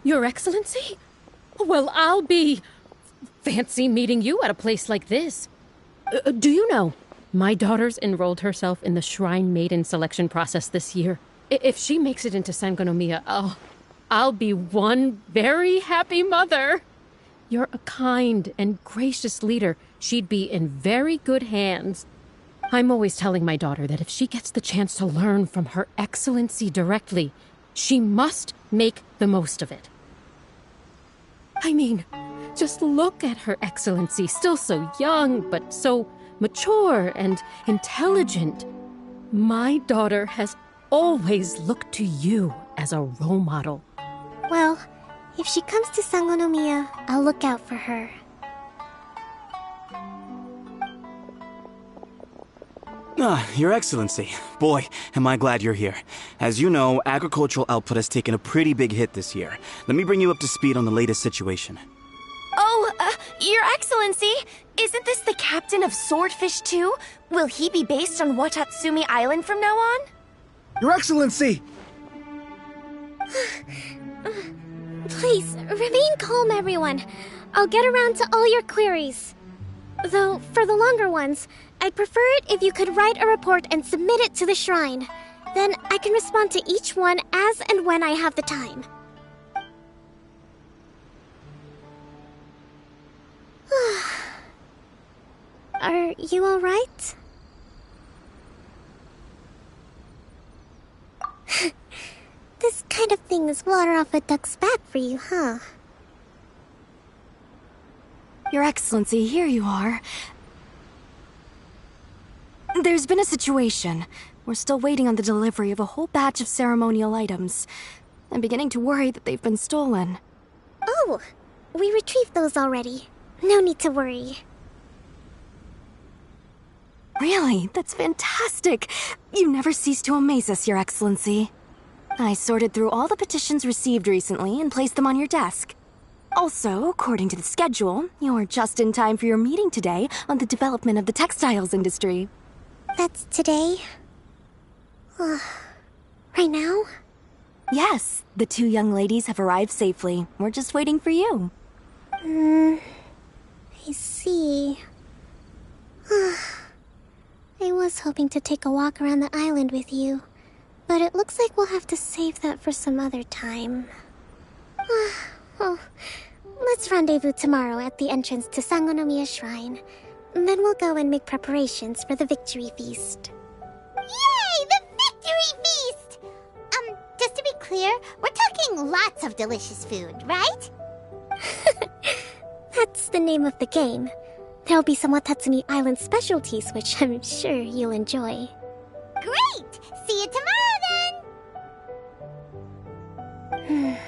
Your Excellency? Well, I'll be... fancy meeting you at a place like this. Do you know, my daughter's enrolled herself in the Shrine Maiden selection process this year. If she makes it into Sangonomiya, I'll be one very happy mother. You're a kind and gracious leader. She'd be in very good hands. I'm always telling my daughter that if she gets the chance to learn from Her Excellency directly, she must make the most of it. I mean, just look at Her Excellency, still so young, but so mature and intelligent. My daughter has always looked to you as a role model. Well, if she comes to Sangonomiya, I'll look out for her. Your Excellency. Boy, am I glad you're here. As you know, agricultural output has taken a pretty big hit this year. Let me bring you up to speed on the latest situation. Oh, Your Excellency, isn't this the captain of Swordfish too? Will he be based on Watatsumi Island from now on? Your Excellency! Please, remain calm, everyone. I'll get around to all your queries. Though, for the longer ones, I'd prefer it if you could write a report and submit it to the shrine. Then I can respond to each one as and when I have the time. Are you alright? This kind of thing is water off a duck's back for you, huh? Your Excellency, here you are. There's been a situation. We're still waiting on the delivery of a whole batch of ceremonial items. I'm beginning to worry that they've been stolen. Oh, we retrieved those already. No need to worry. Really? That's fantastic! You never cease to amaze us, Your Excellency. I sorted through all the petitions received recently and placed them on your desk. Also, according to the schedule, you're just in time for your meeting today on the development of the textiles industry. That's today? Right now? Yes, the two young ladies have arrived safely. We're just waiting for you. I see. I was hoping to take a walk around the island with you, but it looks like we'll have to save that for some other time. Oh, let's rendezvous tomorrow at the entrance to Sangonomiya Shrine. Then we'll go and make preparations for the victory feast. Yay! The victory feast! Just to be clear, we're talking lots of delicious food, right? That's the name of the game. There'll be some Watatsumi Island specialties, which I'm sure you'll enjoy. Great! See you tomorrow, then!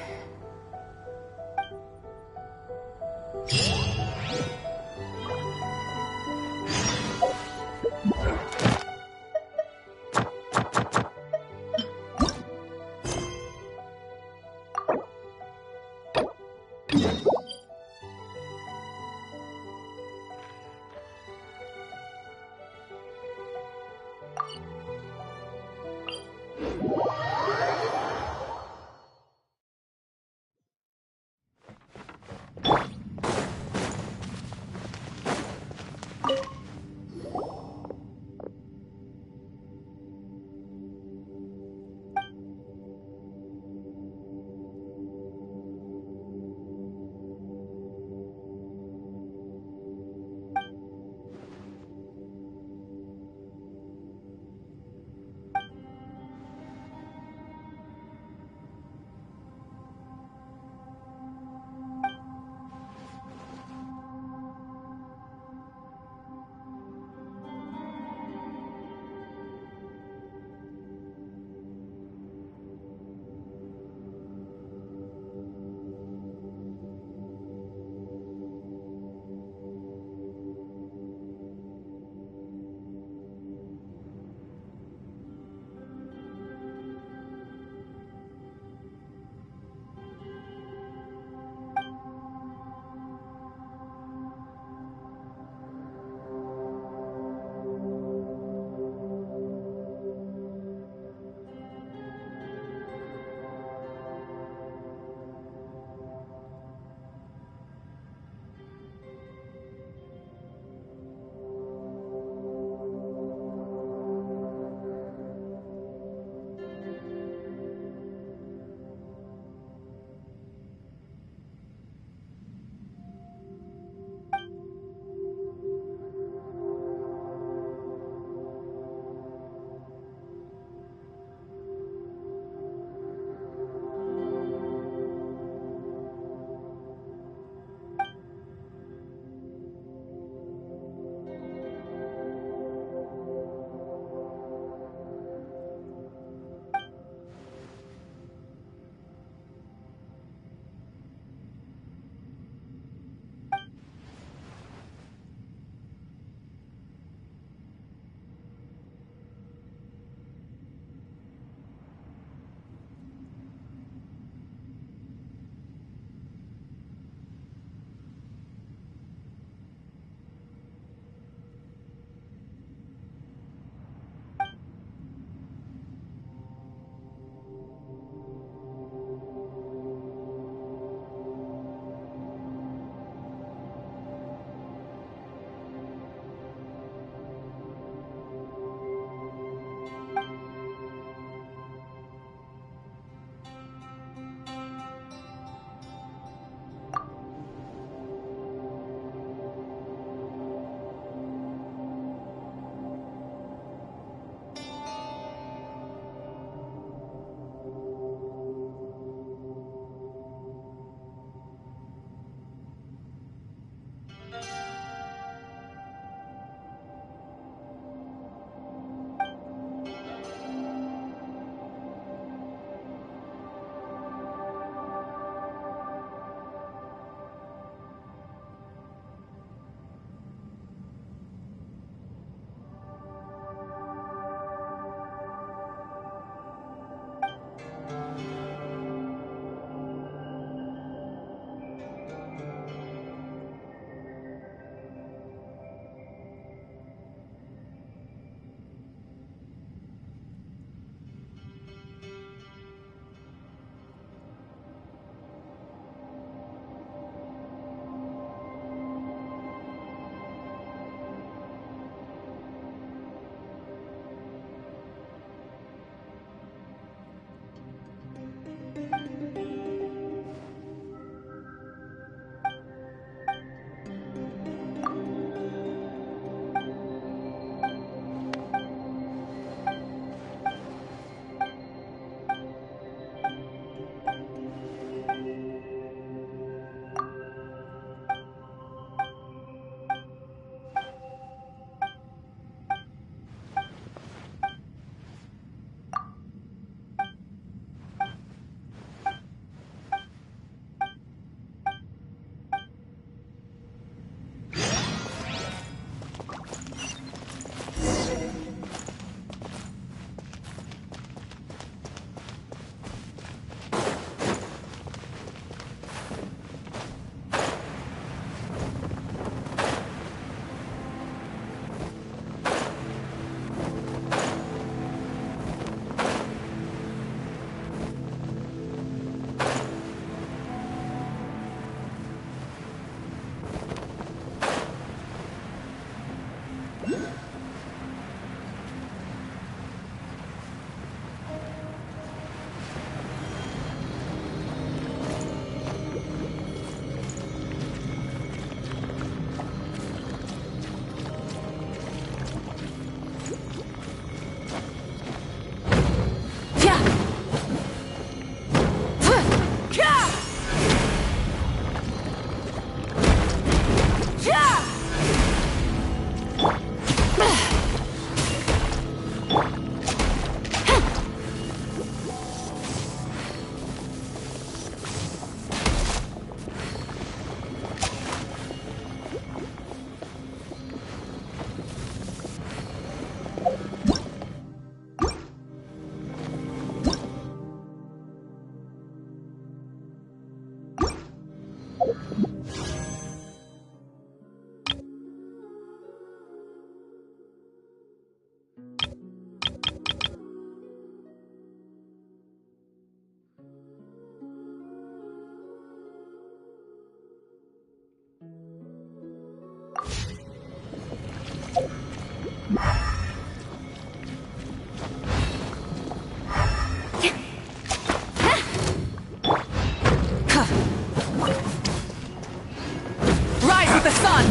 Rise with the sun!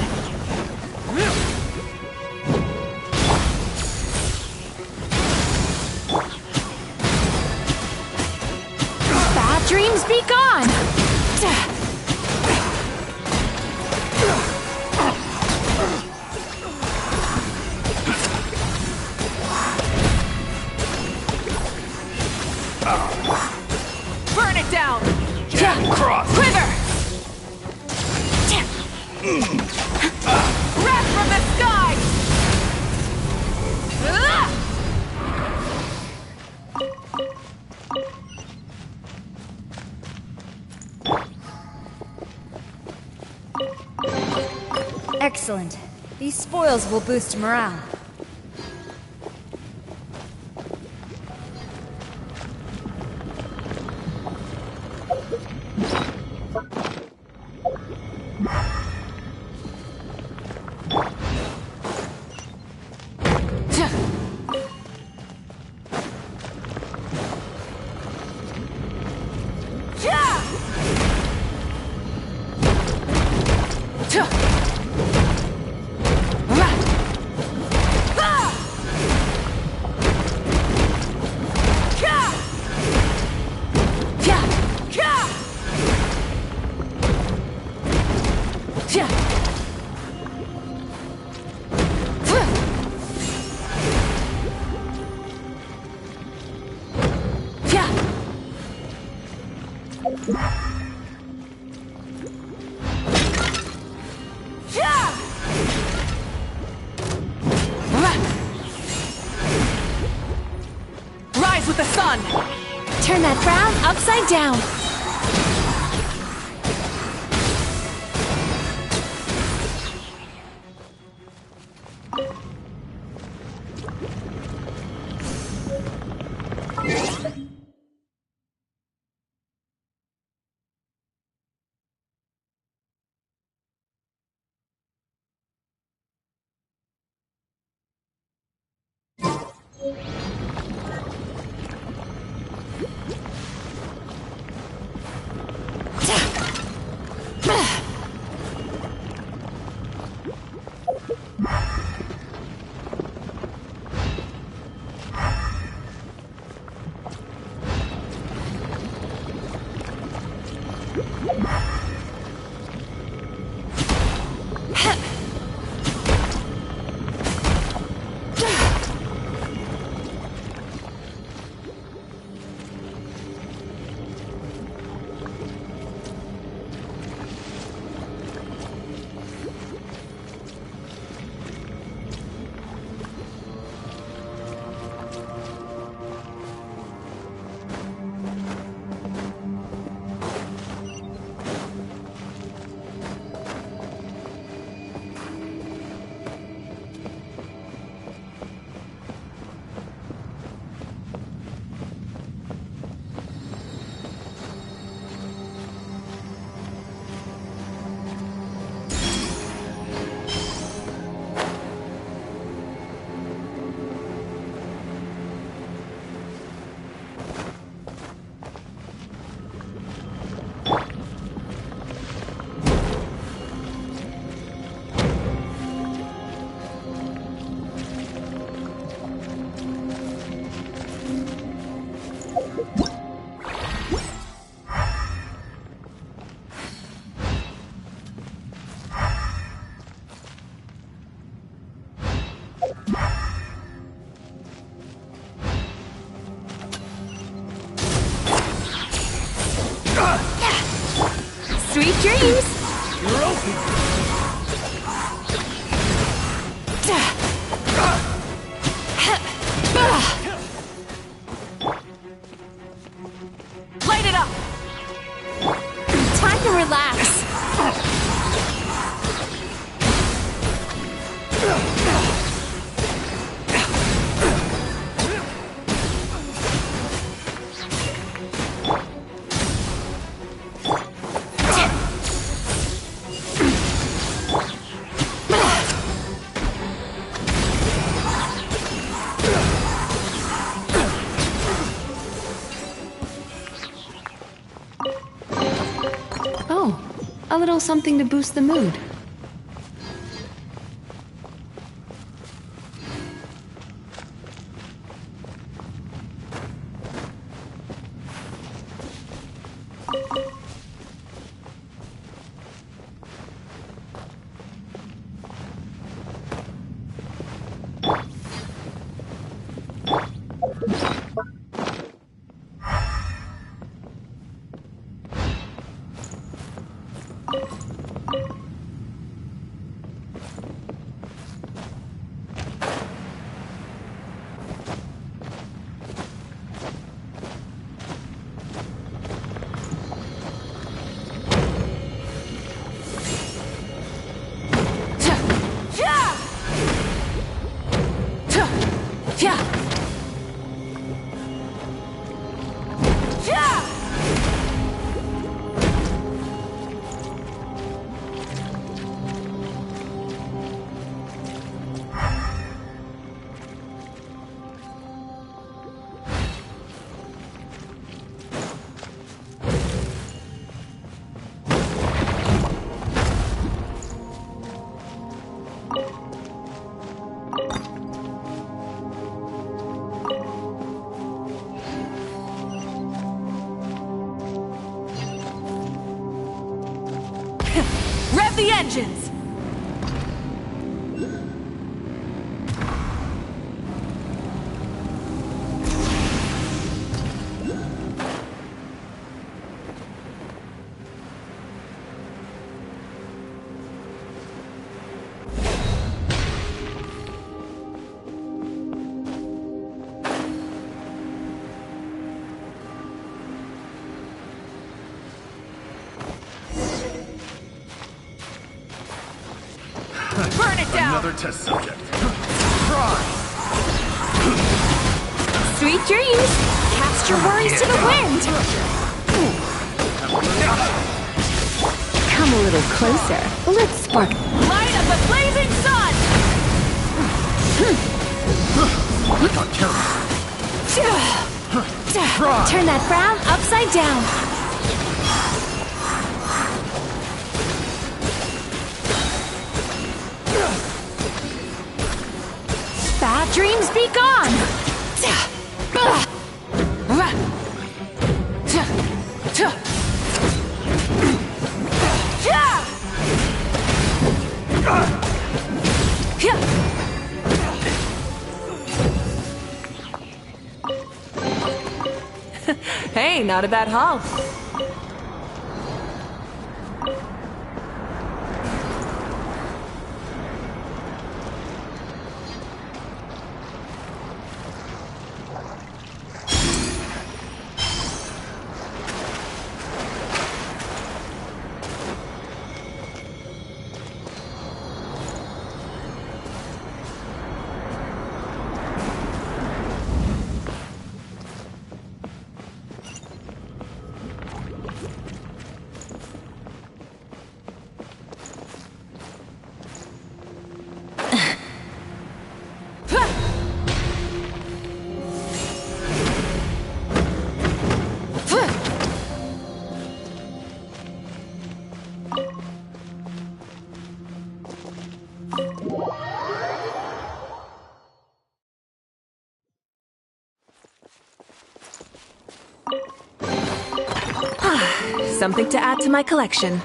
Bad dreams be gone! Burn it down! Cross! Quiver! Wrath from the sky! Excellent. These spoils will boost morale. Rise with the sun! Turn that frown upside down! Sweet dreams! You're open! Light it up! Time to relax! A little something to boost the mood. Rev the engines! Burn it down! Another test subject. Try! Sweet dreams! Cast your worries to the wind! Come a little closer. Let's spark. Light of the blazing sun! Not careful. Turn that frown upside down. Bad dreams be gone! Hey, not a bad haul. Something to add to my collection.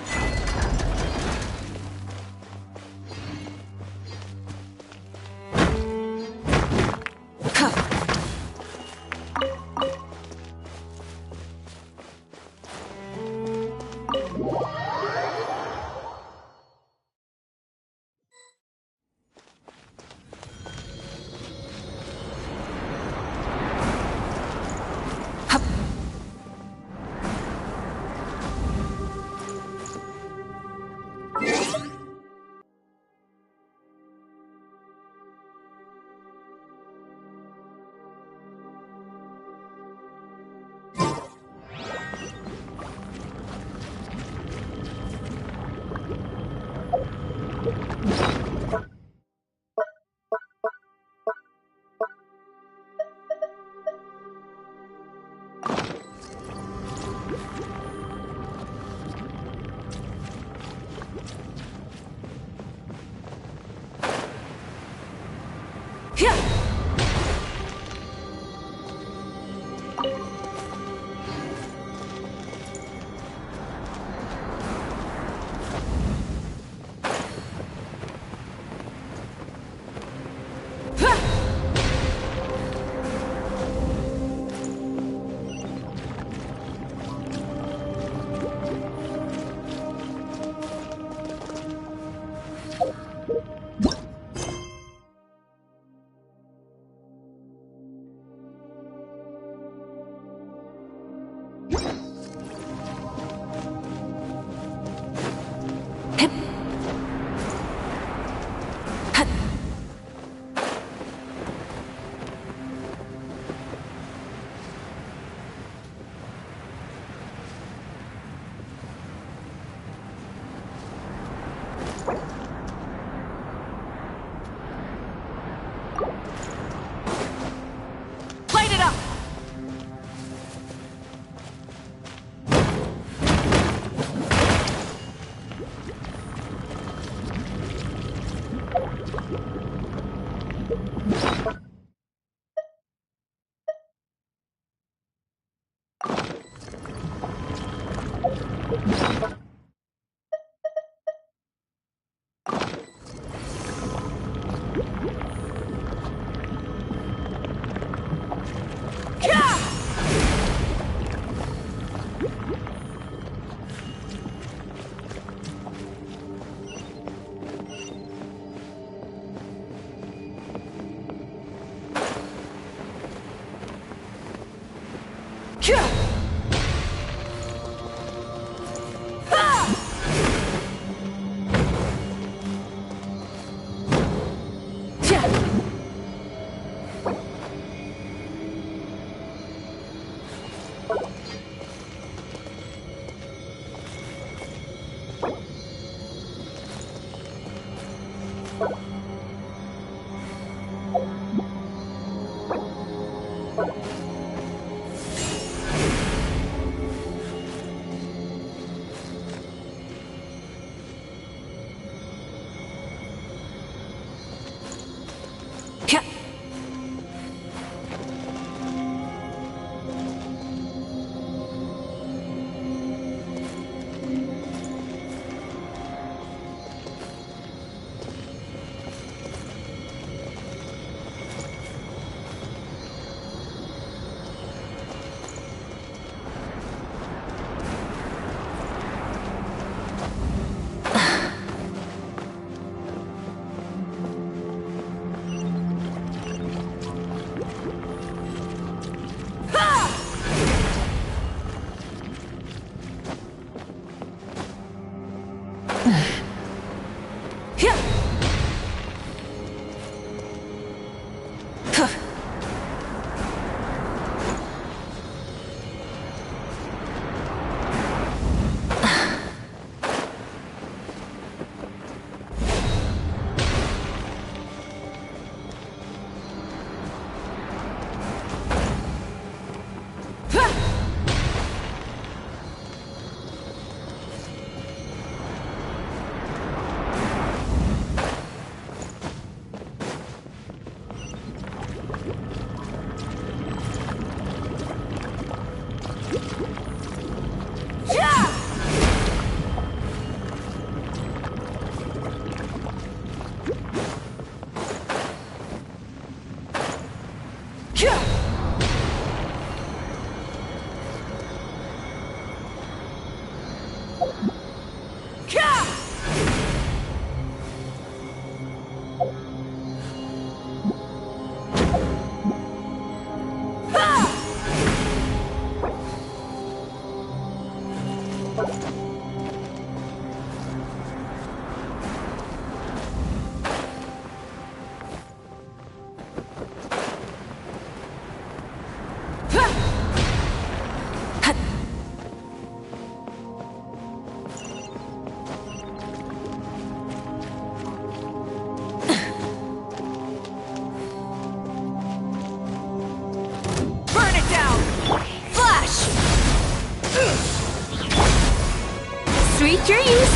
Sweet dreams!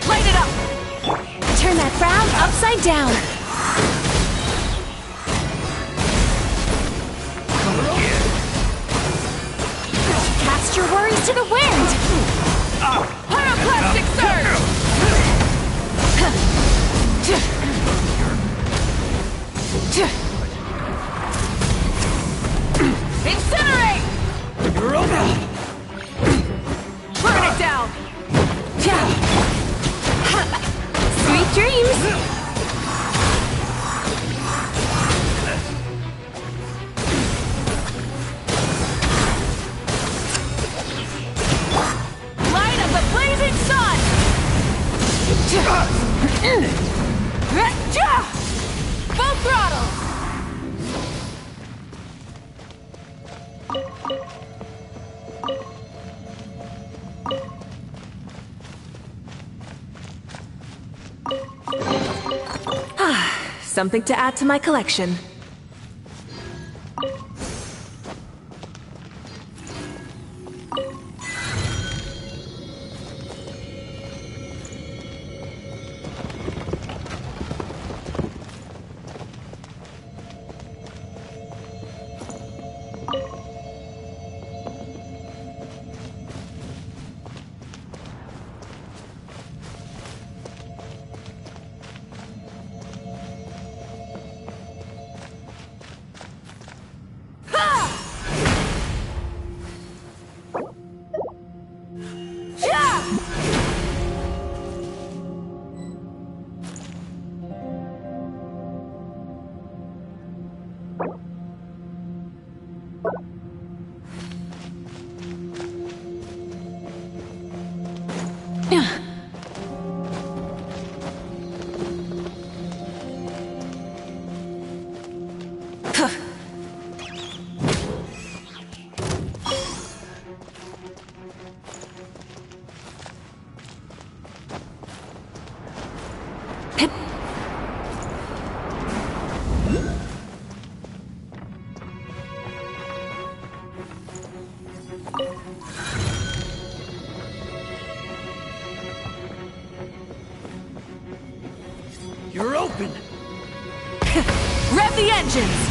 Light it up! Turn that frown upside down! Cast your worries to the wind! Pyroclastic surge! Incinerate! Burn it down! Sweet dreams! Light of the blazing sun! Full throttle! Something to add to my collection. You're open! Rev the engines!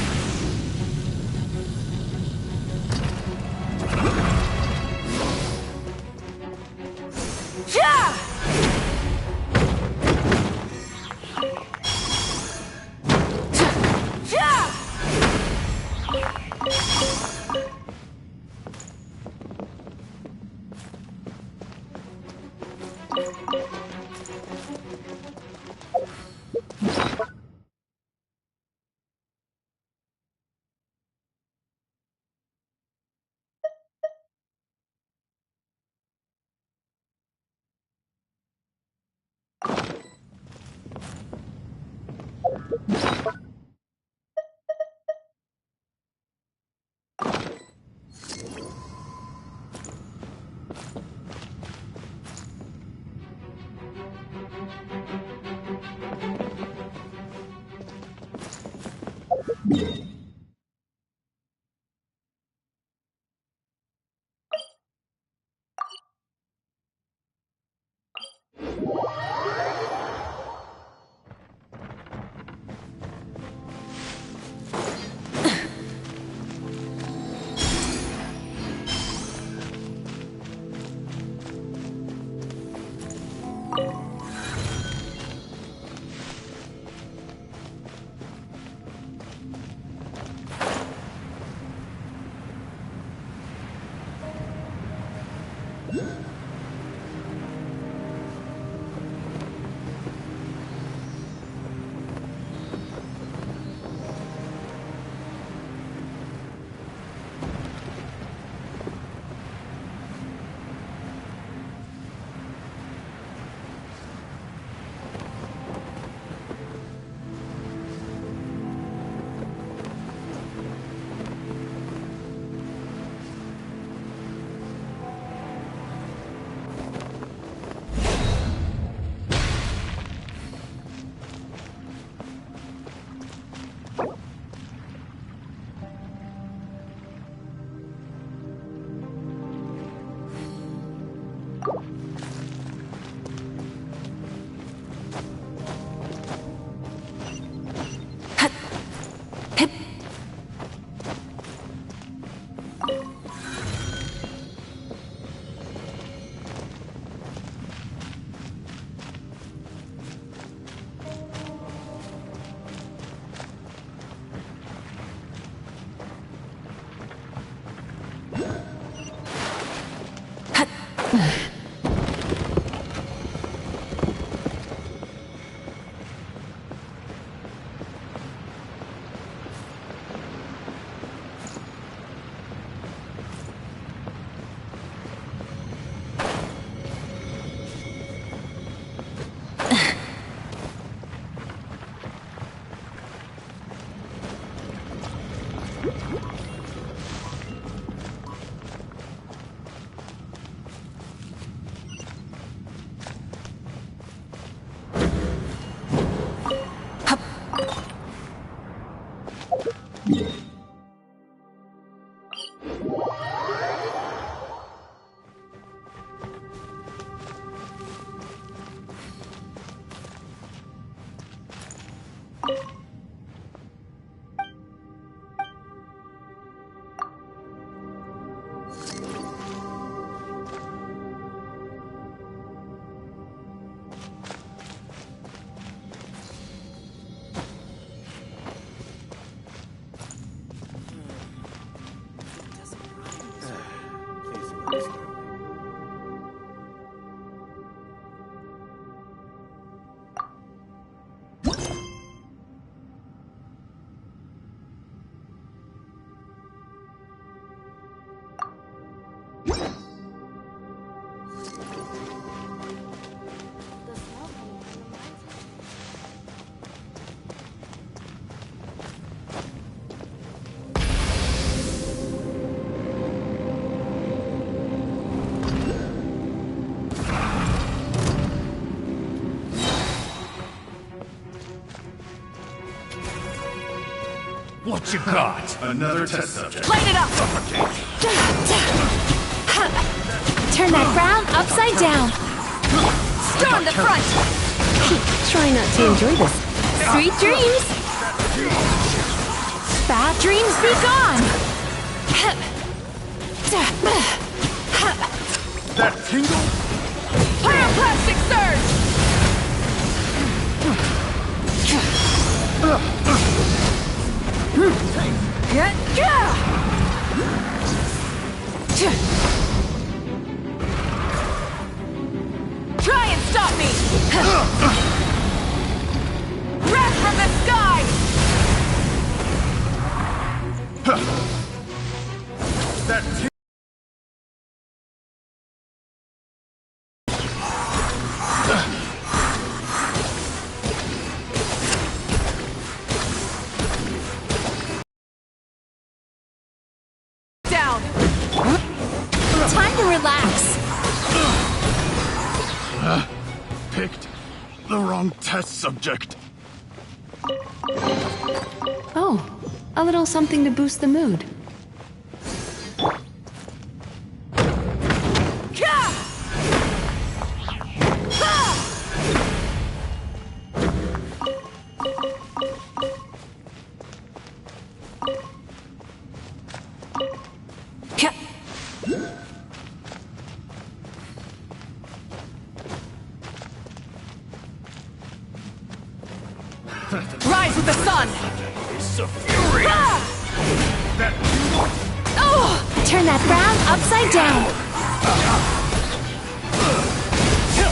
What you got? Another test subject. Light it up! Turn that frown upside down. Storm the front! Try not to enjoy this. Sweet dreams! Bad dreams be gone! That tingle? Pyroclastic surge! Try and stop me! Wrath from the sky! That tingle? Down! Time to relax! Picked the wrong test subject. Oh, a little something to boost the mood. Rise with the sun! It's a fury! That Oh! Turn that frown upside down!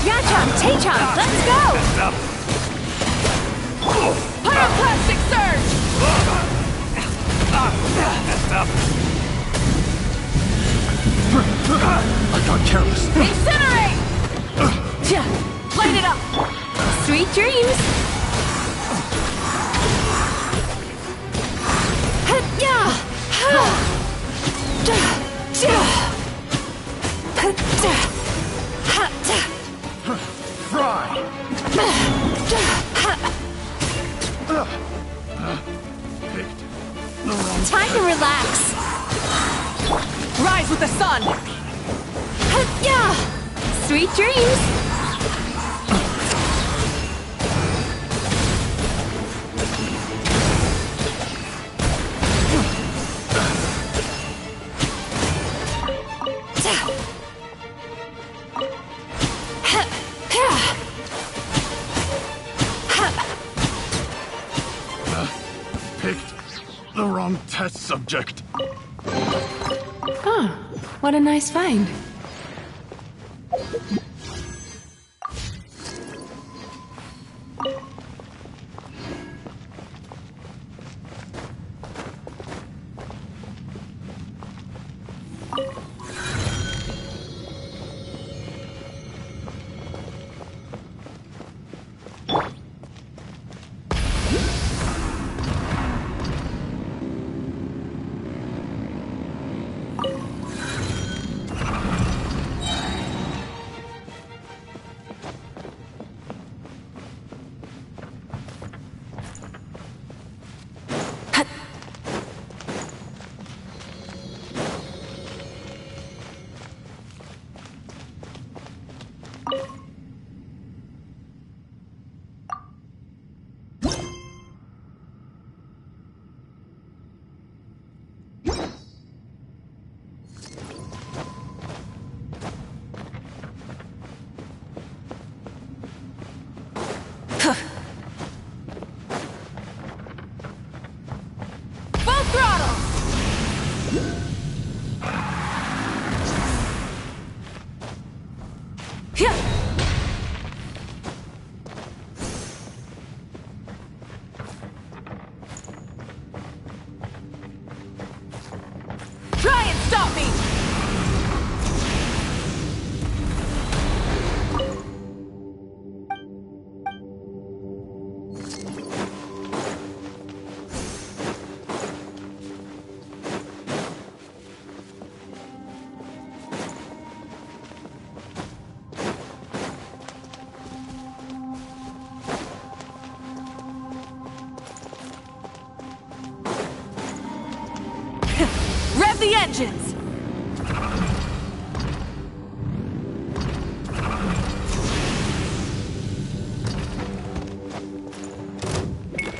Yachon, Tachon, let's go! Pyroclastic surge! I got careless. Incinerate! Light it up! Sweet dreams! Fry! Picked the wrong Time to relax! Rise with the sun! Sweet dreams! Picked the wrong test subject. Oh, what a nice find. Rev the engines!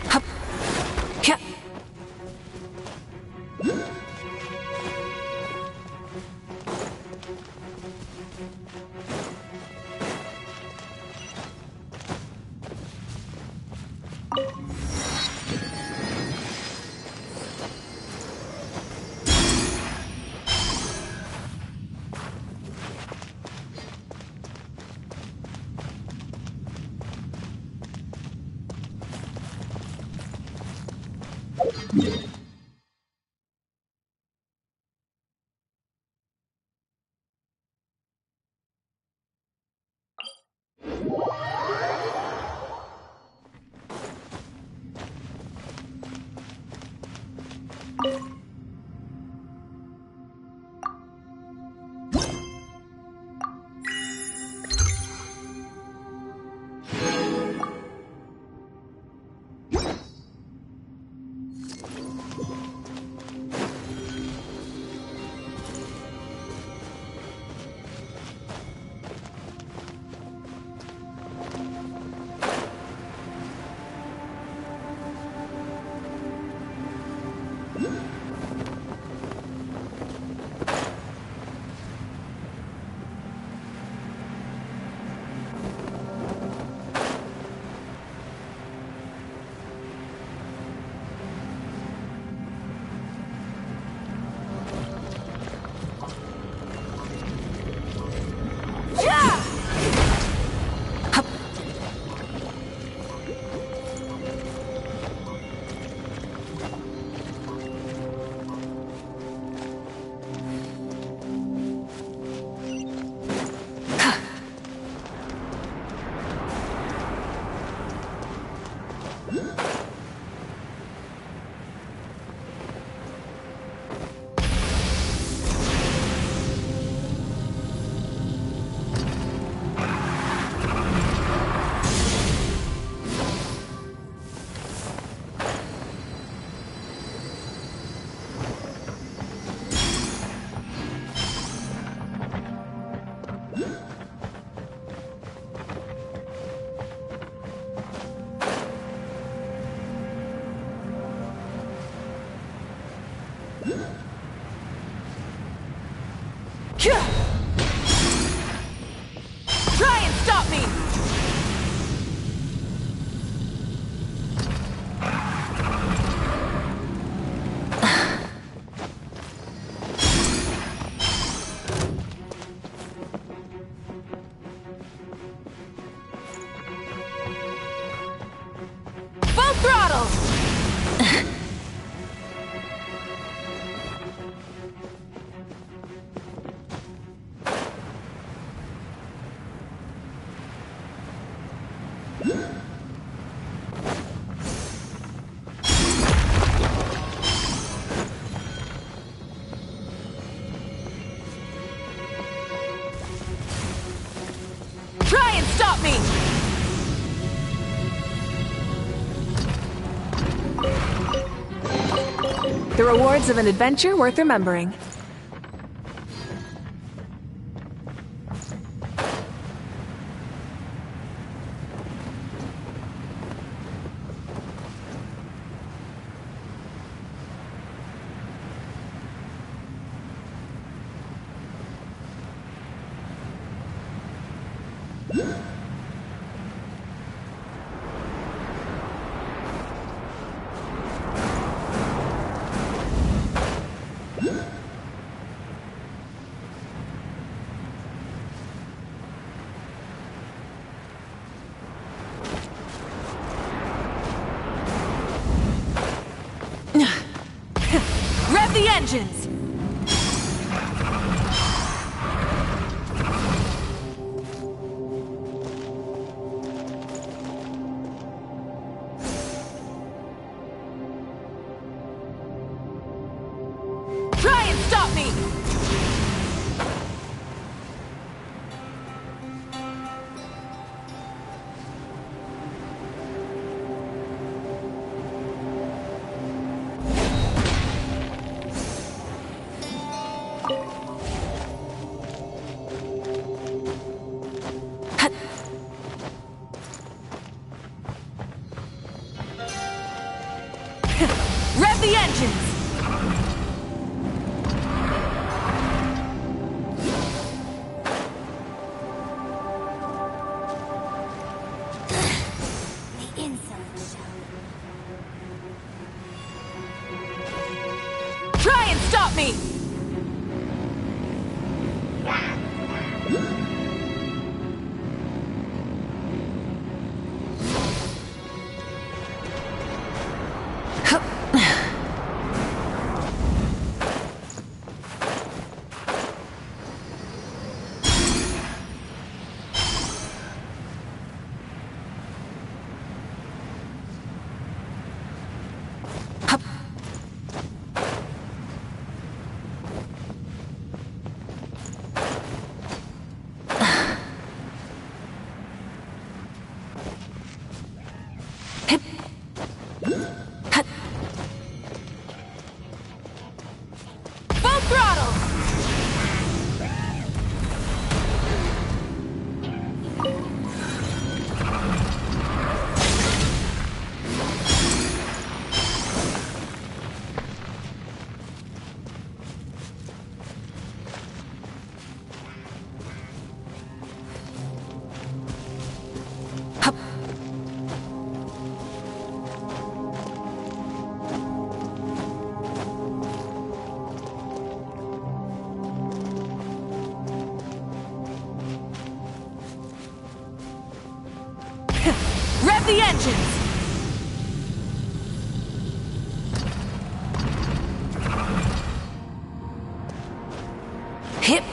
Hup. Hya. Try and stop me! Try and stop me! The rewards of an adventure worth remembering. Rev the engines! Try and stop me! Rev the engines! The insolent show. Try and stop me! Full throttle! Rev the engines! Hip!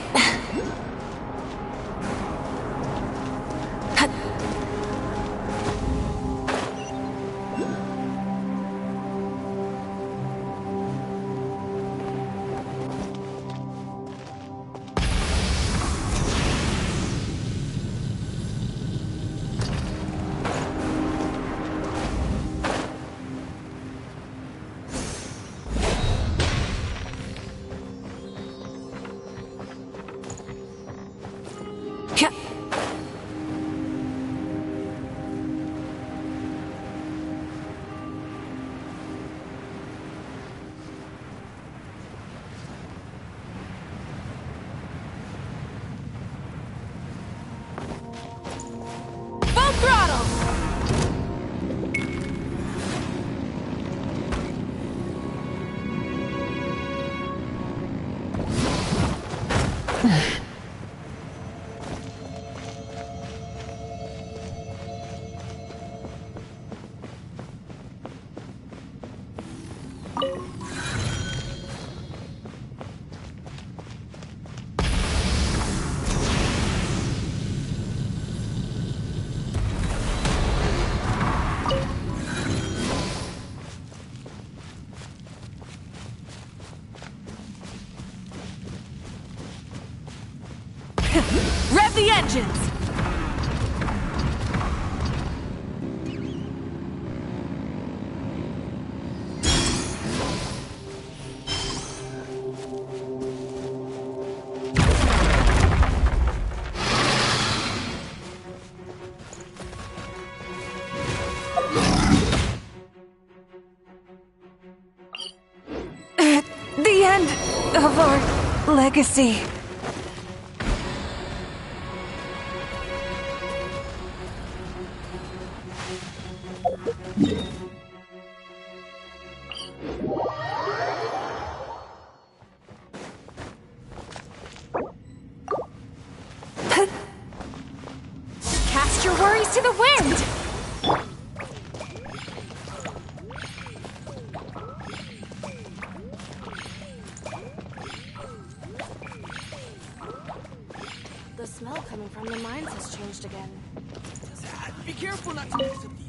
Full throttle! Rev the engines! The end of our legacy. Cast your worries to the wind! The smell coming from the mines has changed again. Be careful not to mess up the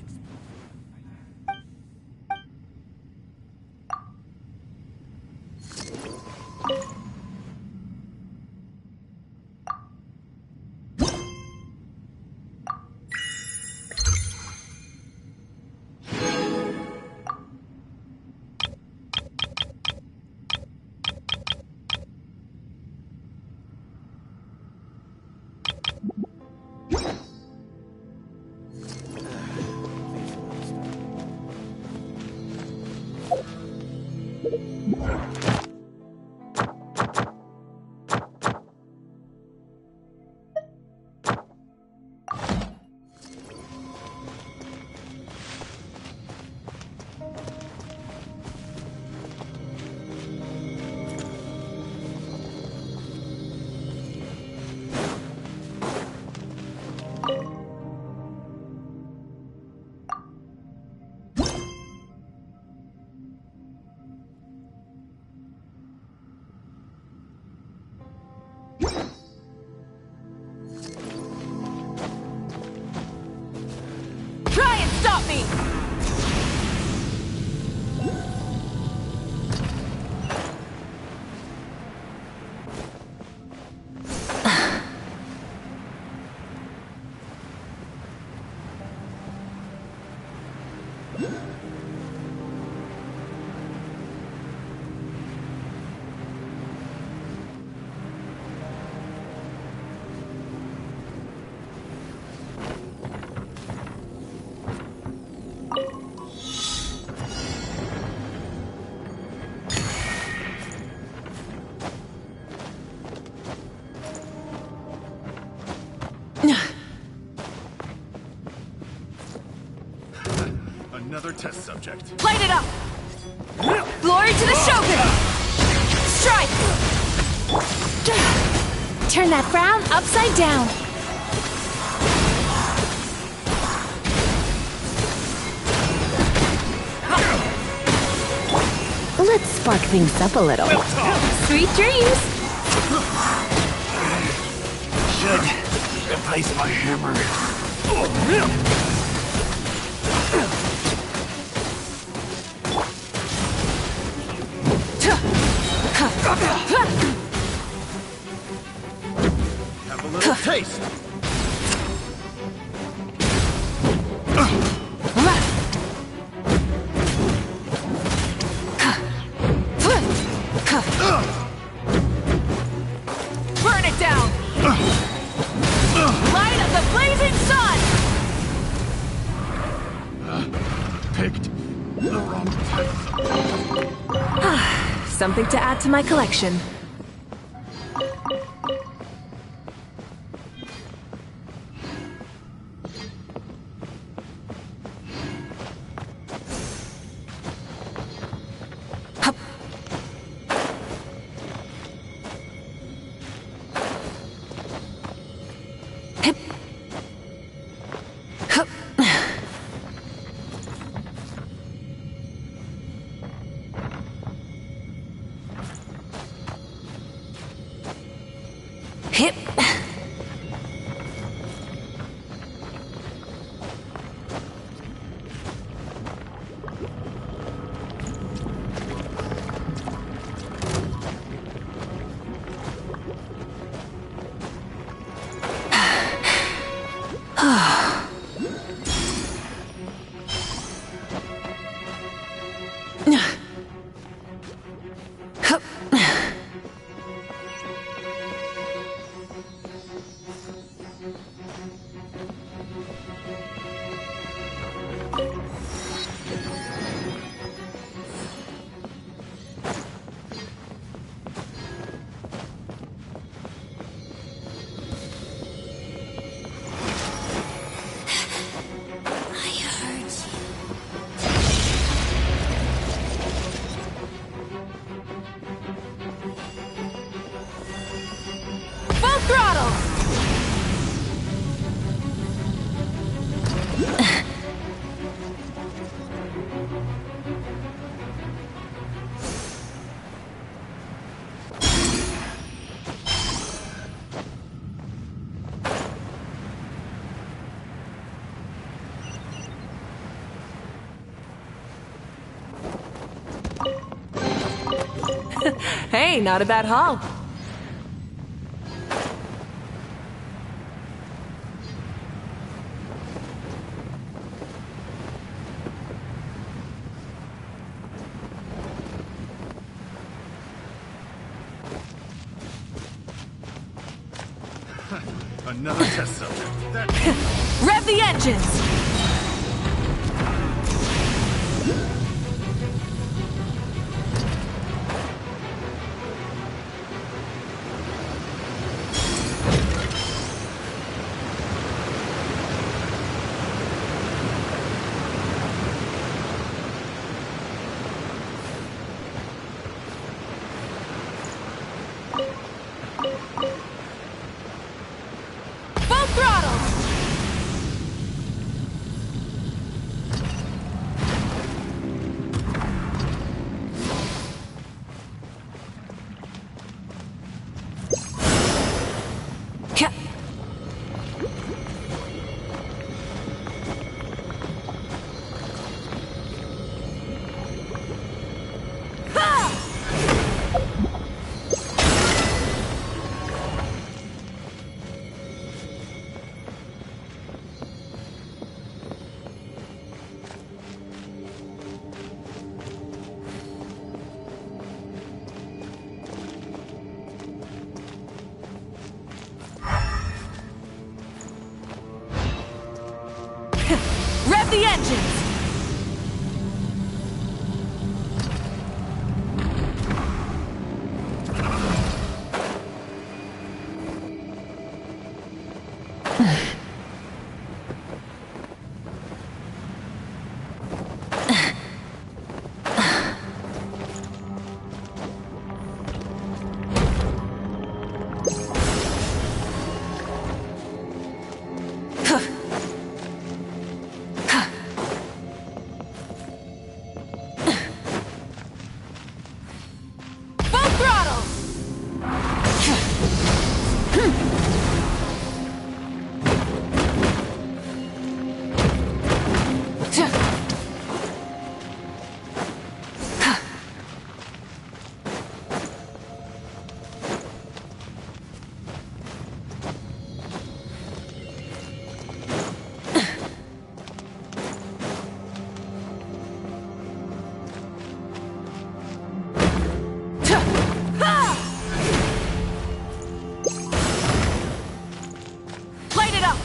Try and stop me! Another test subject. Light it up! Glory to the Shogun! Strike! Turn that frown upside down. Let's spark things up a little. Sweet dreams! Should replace my hammer. Have a little taste. Burn it down! Light of the blazing sun! Picked the wrong test. Something to add to my collection. Hip. Hey, not a bad haul. Another test subject. Rev the engines! Full throttle! Rev the engines! Full throttle! Light it up!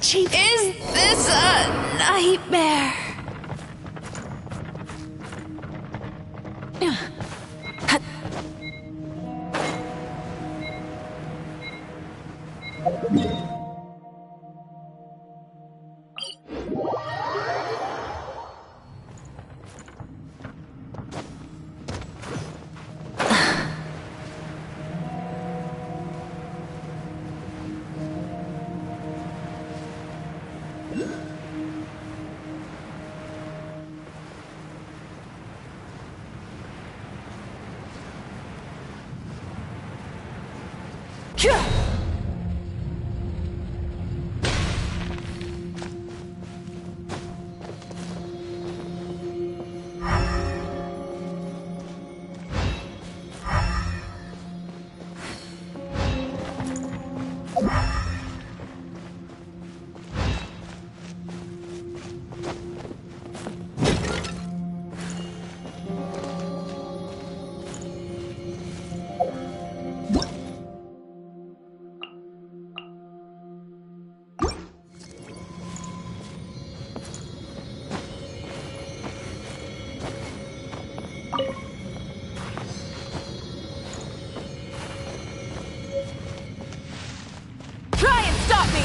Chief, is this a nightmare? Try and stop me!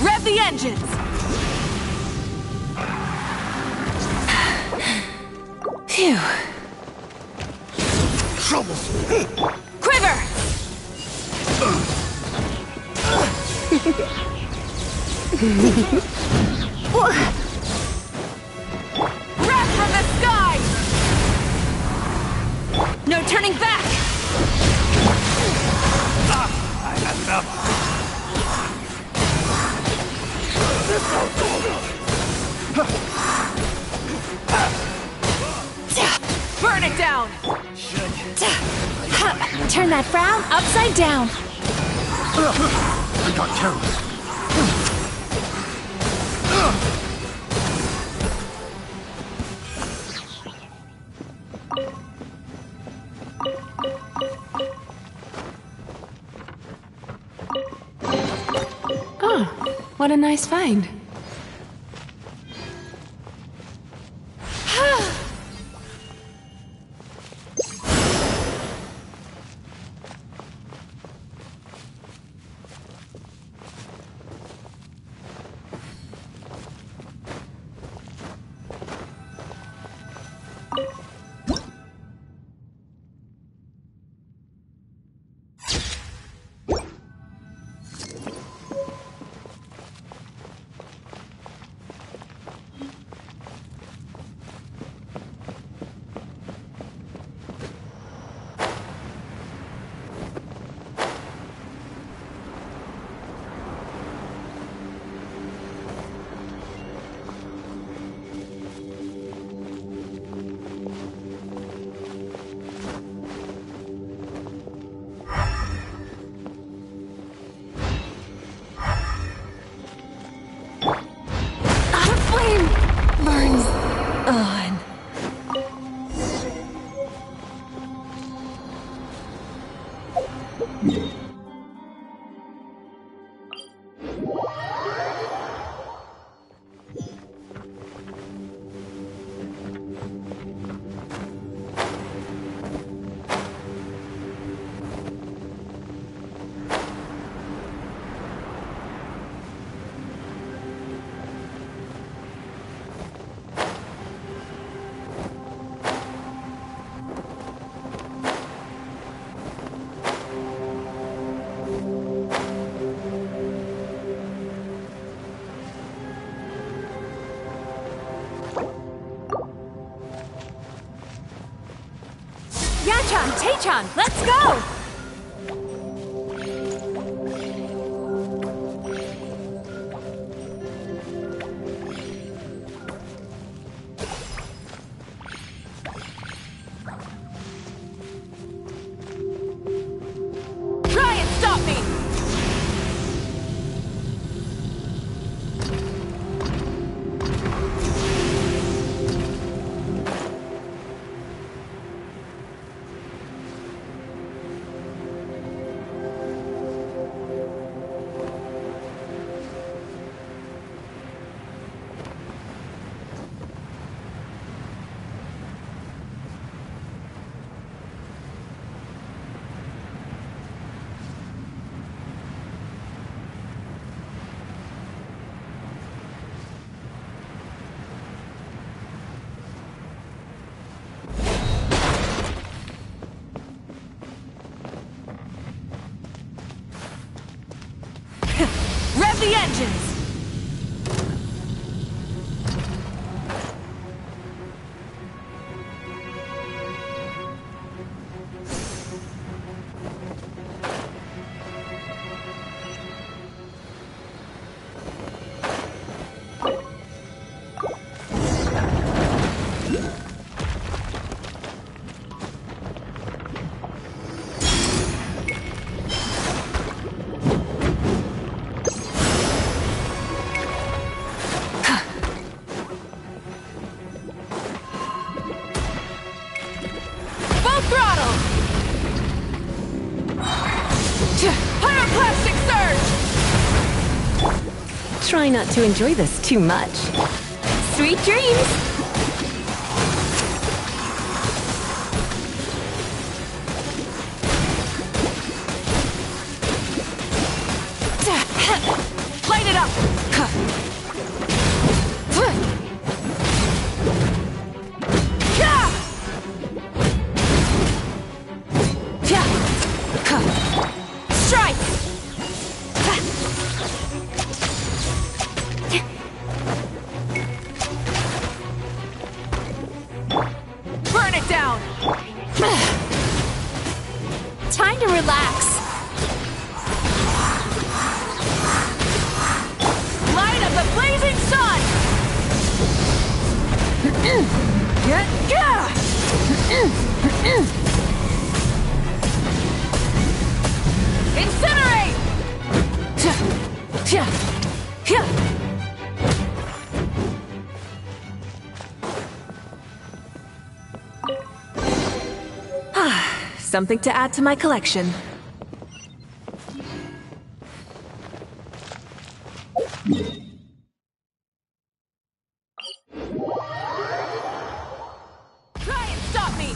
Rev the engines! Phew. Trouble! Quiver! Wrath from the sky! No turning back! I had enough. Burn it down! Turn that frown upside down. I got careless. Oh, what a nice find. Yachan, Taechan, let's go! Try and stop me! the engines! Try not to enjoy this too much. Sweet dreams! Light it up! Strike! Burn it down! Time to relax. Light of the blazing sun! Incinerate! Something to add to my collection. Try and stop me!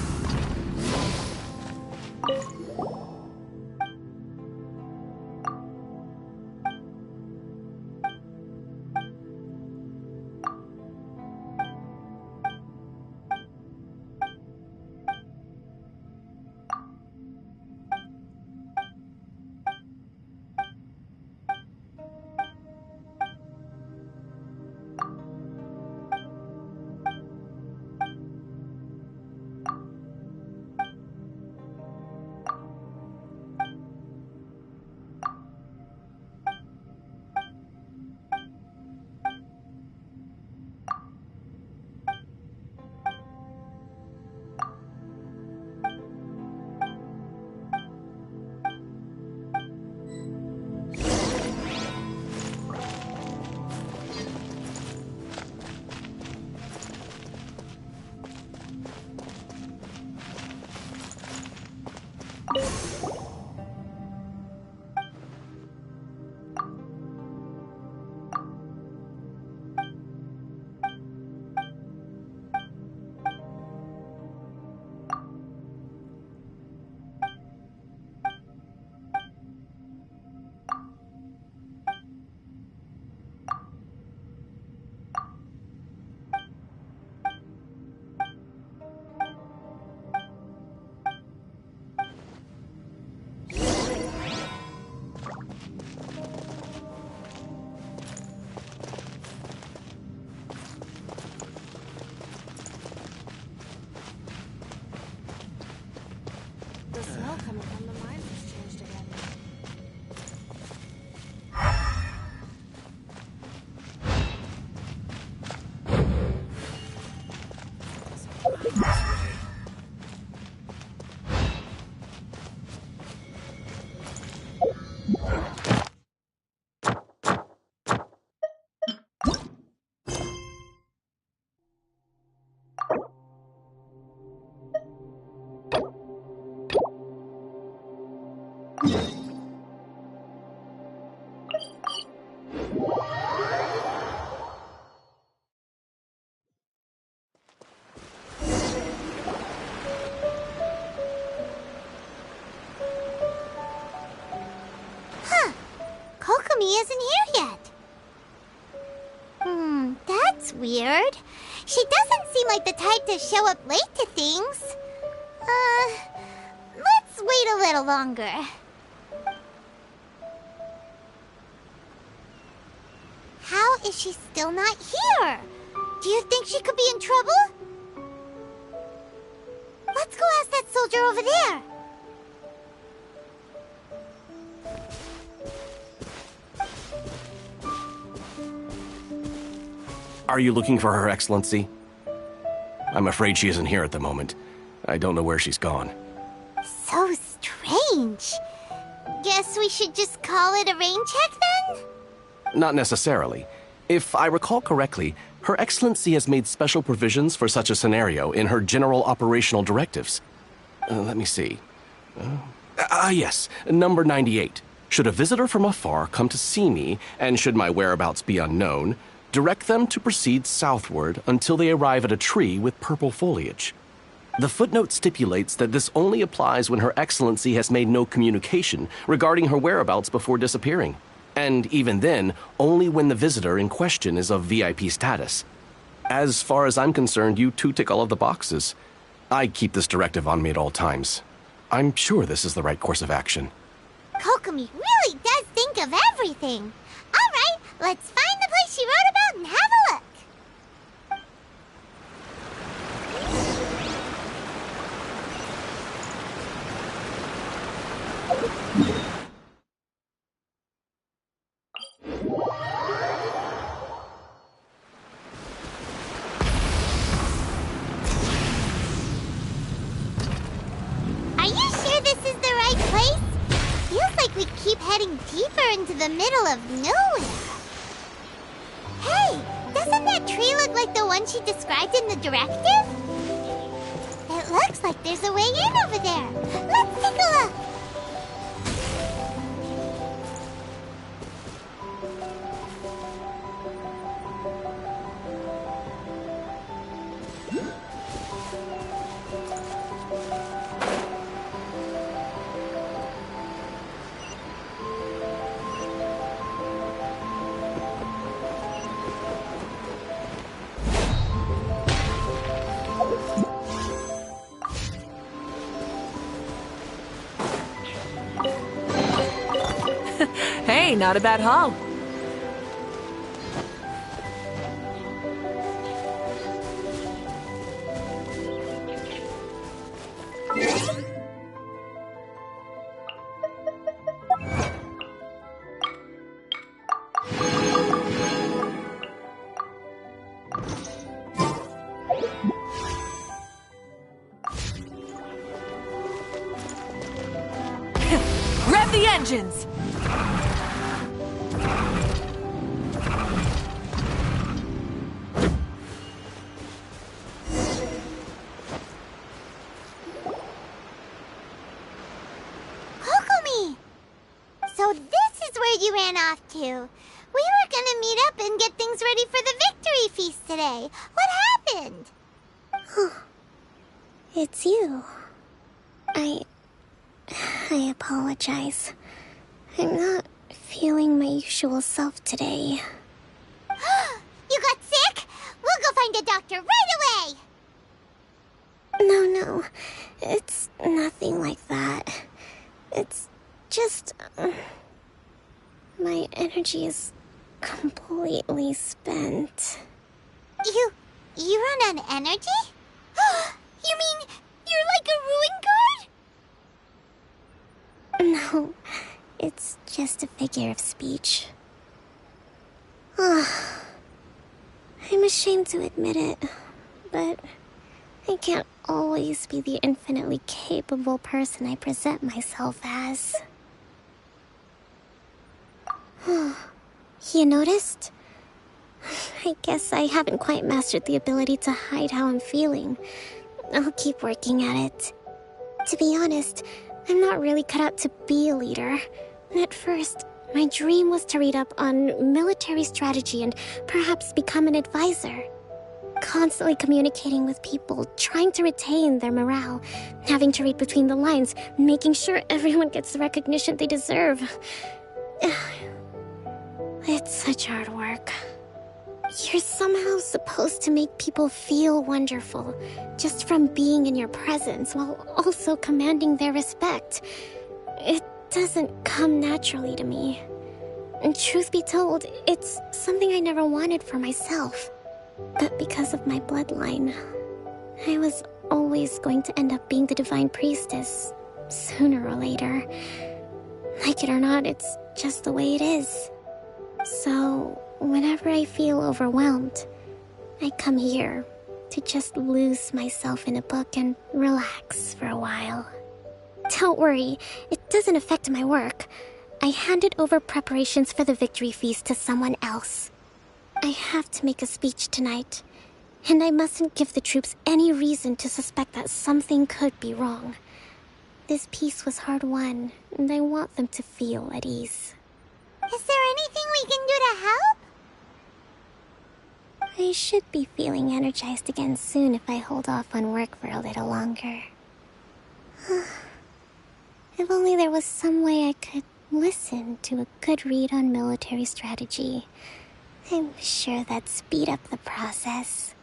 The smell coming from the mines has changed again. Kokomi isn't here yet. That's weird. She doesn't seem like the type to show up late to things. Let's wait a little longer. if she's still not here? Do you think she could be in trouble? Let's go ask that soldier over there. Are you looking for Her Excellency? I'm afraid she isn't here at the moment. I don't know where she's gone. So strange. Guess we should just call it a rain check then? Not necessarily. If I recall correctly, Her Excellency has made special provisions for such a scenario in her general operational directives. Let me see. Yes, number 98. Should a visitor from afar come to see me, and should my whereabouts be unknown, direct them to proceed southward until they arrive at a tree with purple foliage. The footnote stipulates that this only applies when Her Excellency has made no communication regarding her whereabouts before disappearing. And even then, only when the visitor in question is of VIP status. As far as I'm concerned, you two tick all of the boxes. I keep this directive on me at all times. I'm sure this is the right course of action. Kokomi really does think of everything. All right, let's find the place she wrote about and have a look. Are you sure this is the right place? Feels like we keep heading deeper into the middle of nowhere. Hey, doesn't that tree look like the one she described in the directive? It looks like there's a way in over there. Let's take a look. Hey, not a bad haul. Rev the engines! Kokomi! So this is where you ran off to. We were gonna meet up and get things ready for the victory feast today. What happened? It's you. I apologize. I'm not feeling my usual self today. You got sick? We'll go find a doctor right away! No. It's nothing like that. It's just... my energy is completely spent. You run on energy? You mean you're like a ruin guard? No, it's just a figure of speech. I'm ashamed to admit it, but I can't always be the infinitely capable person I present myself as. You noticed? I guess I haven't quite mastered the ability to hide how I'm feeling. I'll keep working at it. To be honest, I'm not really cut out to be a leader. At first, my dream was to read up on military strategy and perhaps become an advisor. Constantly communicating with people, trying to retain their morale, having to read between the lines, making sure everyone gets the recognition they deserve. It's such hard work. You're somehow supposed to make people feel wonderful, just from being in your presence, while also commanding their respect. It doesn't come naturally to me. And truth be told, it's something I never wanted for myself. But because of my bloodline, I was always going to end up being the Divine Priestess, sooner or later. Like it or not, it's just the way it is. So, whenever I feel overwhelmed, I come here to just lose myself in a book and relax for a while. Don't worry, it doesn't affect my work. I handed over preparations for the victory feast to someone else. I have to make a speech tonight, and I mustn't give the troops any reason to suspect that something could be wrong. This peace was hard-won, and I want them to feel at ease. Is there anything we can do to help? I should be feeling energized again soon if I hold off on work for a little longer. If only there was some way I could listen to a good read on military strategy. I'm sure that'd speed up the process.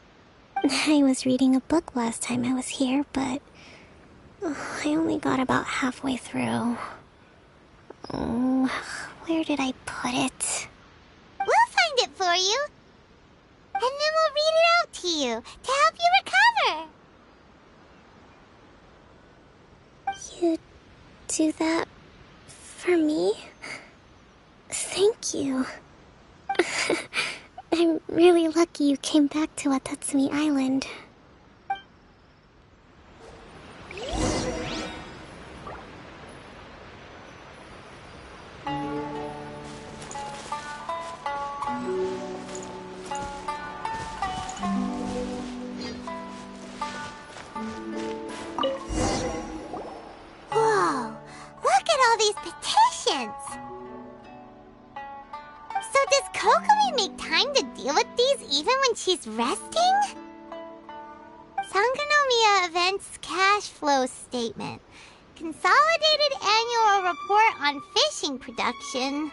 I was reading a book last time I was here, but I only got about halfway through. Oh, where did I put it? We'll find it for you. And then we'll read it out to you to help you recover. You do that for me? Thank you. I'm really lucky you came back to Watatsumi Island. Whoa, look at all these petitions. So does Kokomi make time to deal with these even when she's resting? Sangonomiya Events Cash Flow Statement. Consolidated Annual Report on Fishing Production.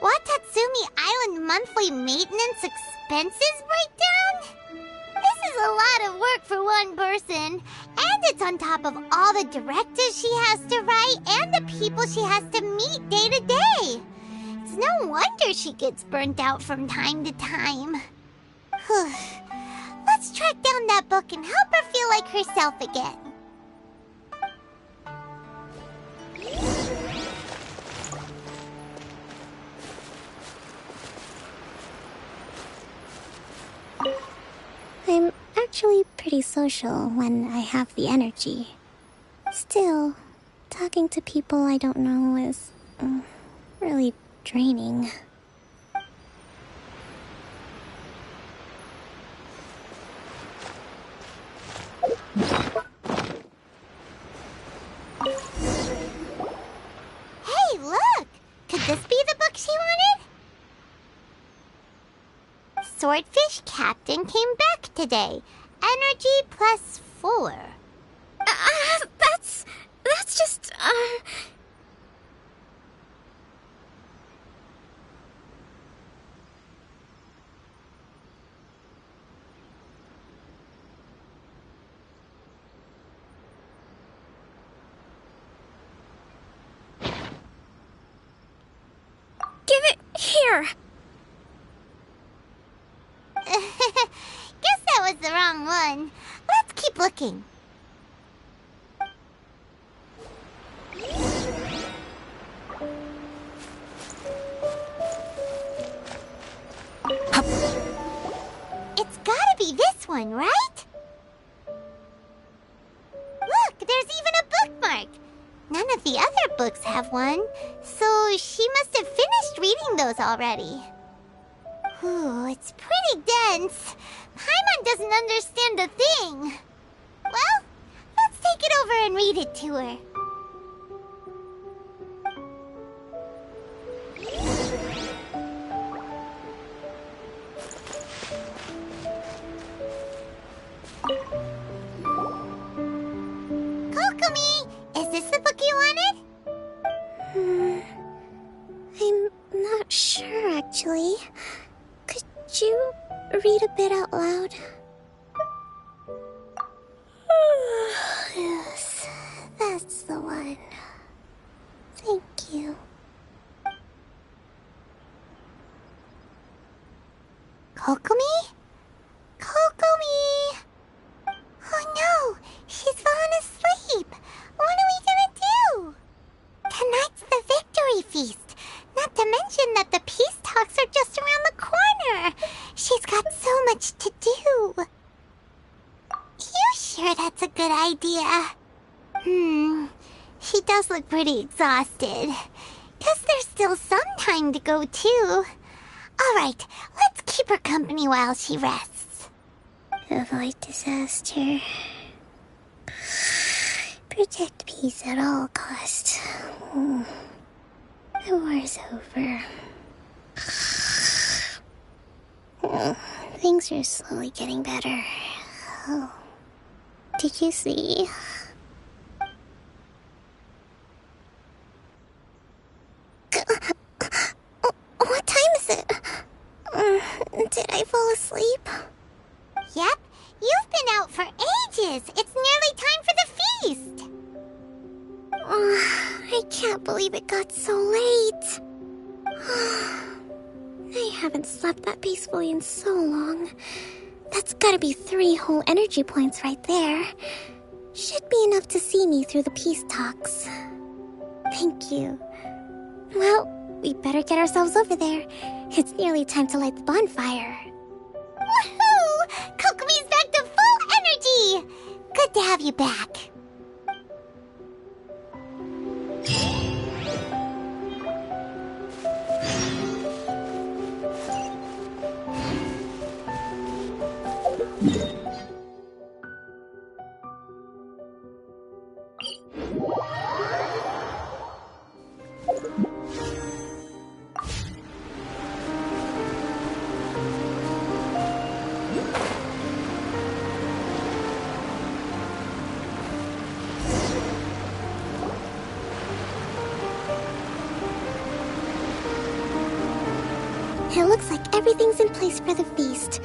Watatsumi Island Monthly Maintenance Expenses Breakdown? This is a lot of work for one person. And it's on top of all the directives she has to write and the people she has to meet day to day. It's no wonder she gets burnt out from time to time. Let's track down that book and help her feel like herself again. I'm actually pretty social when I have the energy. Still, talking to people I don't know is really draining. Hey, look! Could this be the book she wanted? Swordfish Captain came back today. Energy +4. That's just, Give it here! Guess that was the wrong one. Let's keep looking. It's gotta be this one, right? Look, there's even a bookmark. None of the other books have one, so she must have finished reading those already. Ooh, it's pretty dense. Paimon doesn't understand a thing. Well, let's take it over and read it to her. Kokomi, is this the book you wanted? I'm not sure, actually. Could you read a bit out loud? Yes, that's the one. Thank you. Kokomi? Kokomi! Oh no, she's fallen asleep. What are we gonna do? Tonight's the victory feast. Not to mention that the peace talks are just around the corner. She's got so much to do. You sure that's a good idea? She does look pretty exhausted. Guess there's still some time to go too. Alright, let's keep her company while she rests. Avoid disaster. Protect peace at all costs. The war's over. Things are slowly getting better. Oh. Did you see? What time is it? Did I fall asleep? Yep, you've been out for ages. It's nearly time for the feast. I can't believe it got so late. I haven't slept that peacefully in so long. That's gotta be 3 whole energy points right there. Should be enough to see me through the peace talks. Thank you. Well, we better get ourselves over there. It's nearly time to light the bonfire. Woohoo! Kokomi's back to full energy! Good to have you back. It looks like everything's in place for the feast.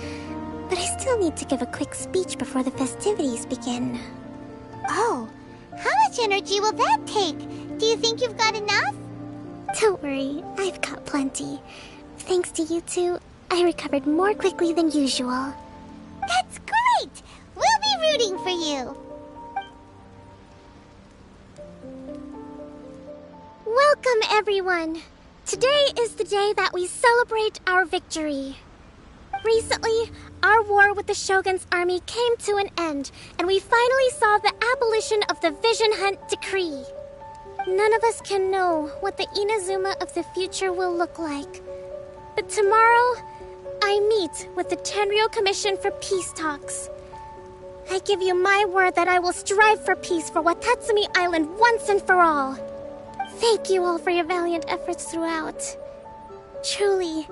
But I still need to give a quick speech before the festivities begin. Oh, how much energy will that take? Do you think you've got enough? Don't worry, I've got plenty. Thanks to you two, I recovered more quickly than usual. That's great! We'll be rooting for you. Welcome, everyone! Today is the day that we celebrate our victory. Recently, our war with the Shogun's army came to an end, and we finally saw the abolition of the Vision Hunt Decree. None of us can know what the Inazuma of the future will look like. But tomorrow, I meet with the Tenryou Commission for Peace Talks. I give you my word that I will strive for peace for Watatsumi Island once and for all. Thank you all for your valiant efforts throughout. Truly,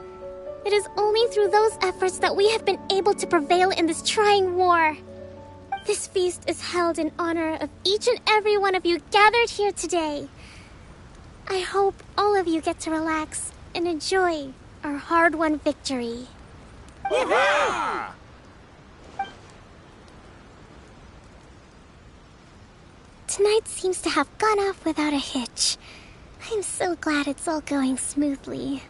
it is only through those efforts that we have been able to prevail in this trying war. This feast is held in honor of each and every one of you gathered here today. I hope all of you get to relax and enjoy our hard-won victory. Yeehaw! Tonight seems to have gone off without a hitch. I'm so glad it's all going smoothly.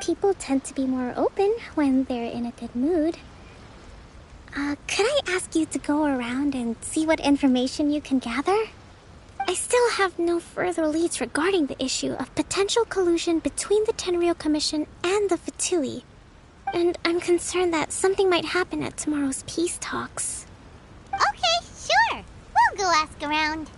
People tend to be more open when they're in a good mood. Could I ask you to go around and see what information you can gather? I still have no further leads regarding the issue of potential collusion between the Tenryou Commission and the Fatui. And I'm concerned that something might happen at tomorrow's peace talks. Okay, sure. We'll go ask around.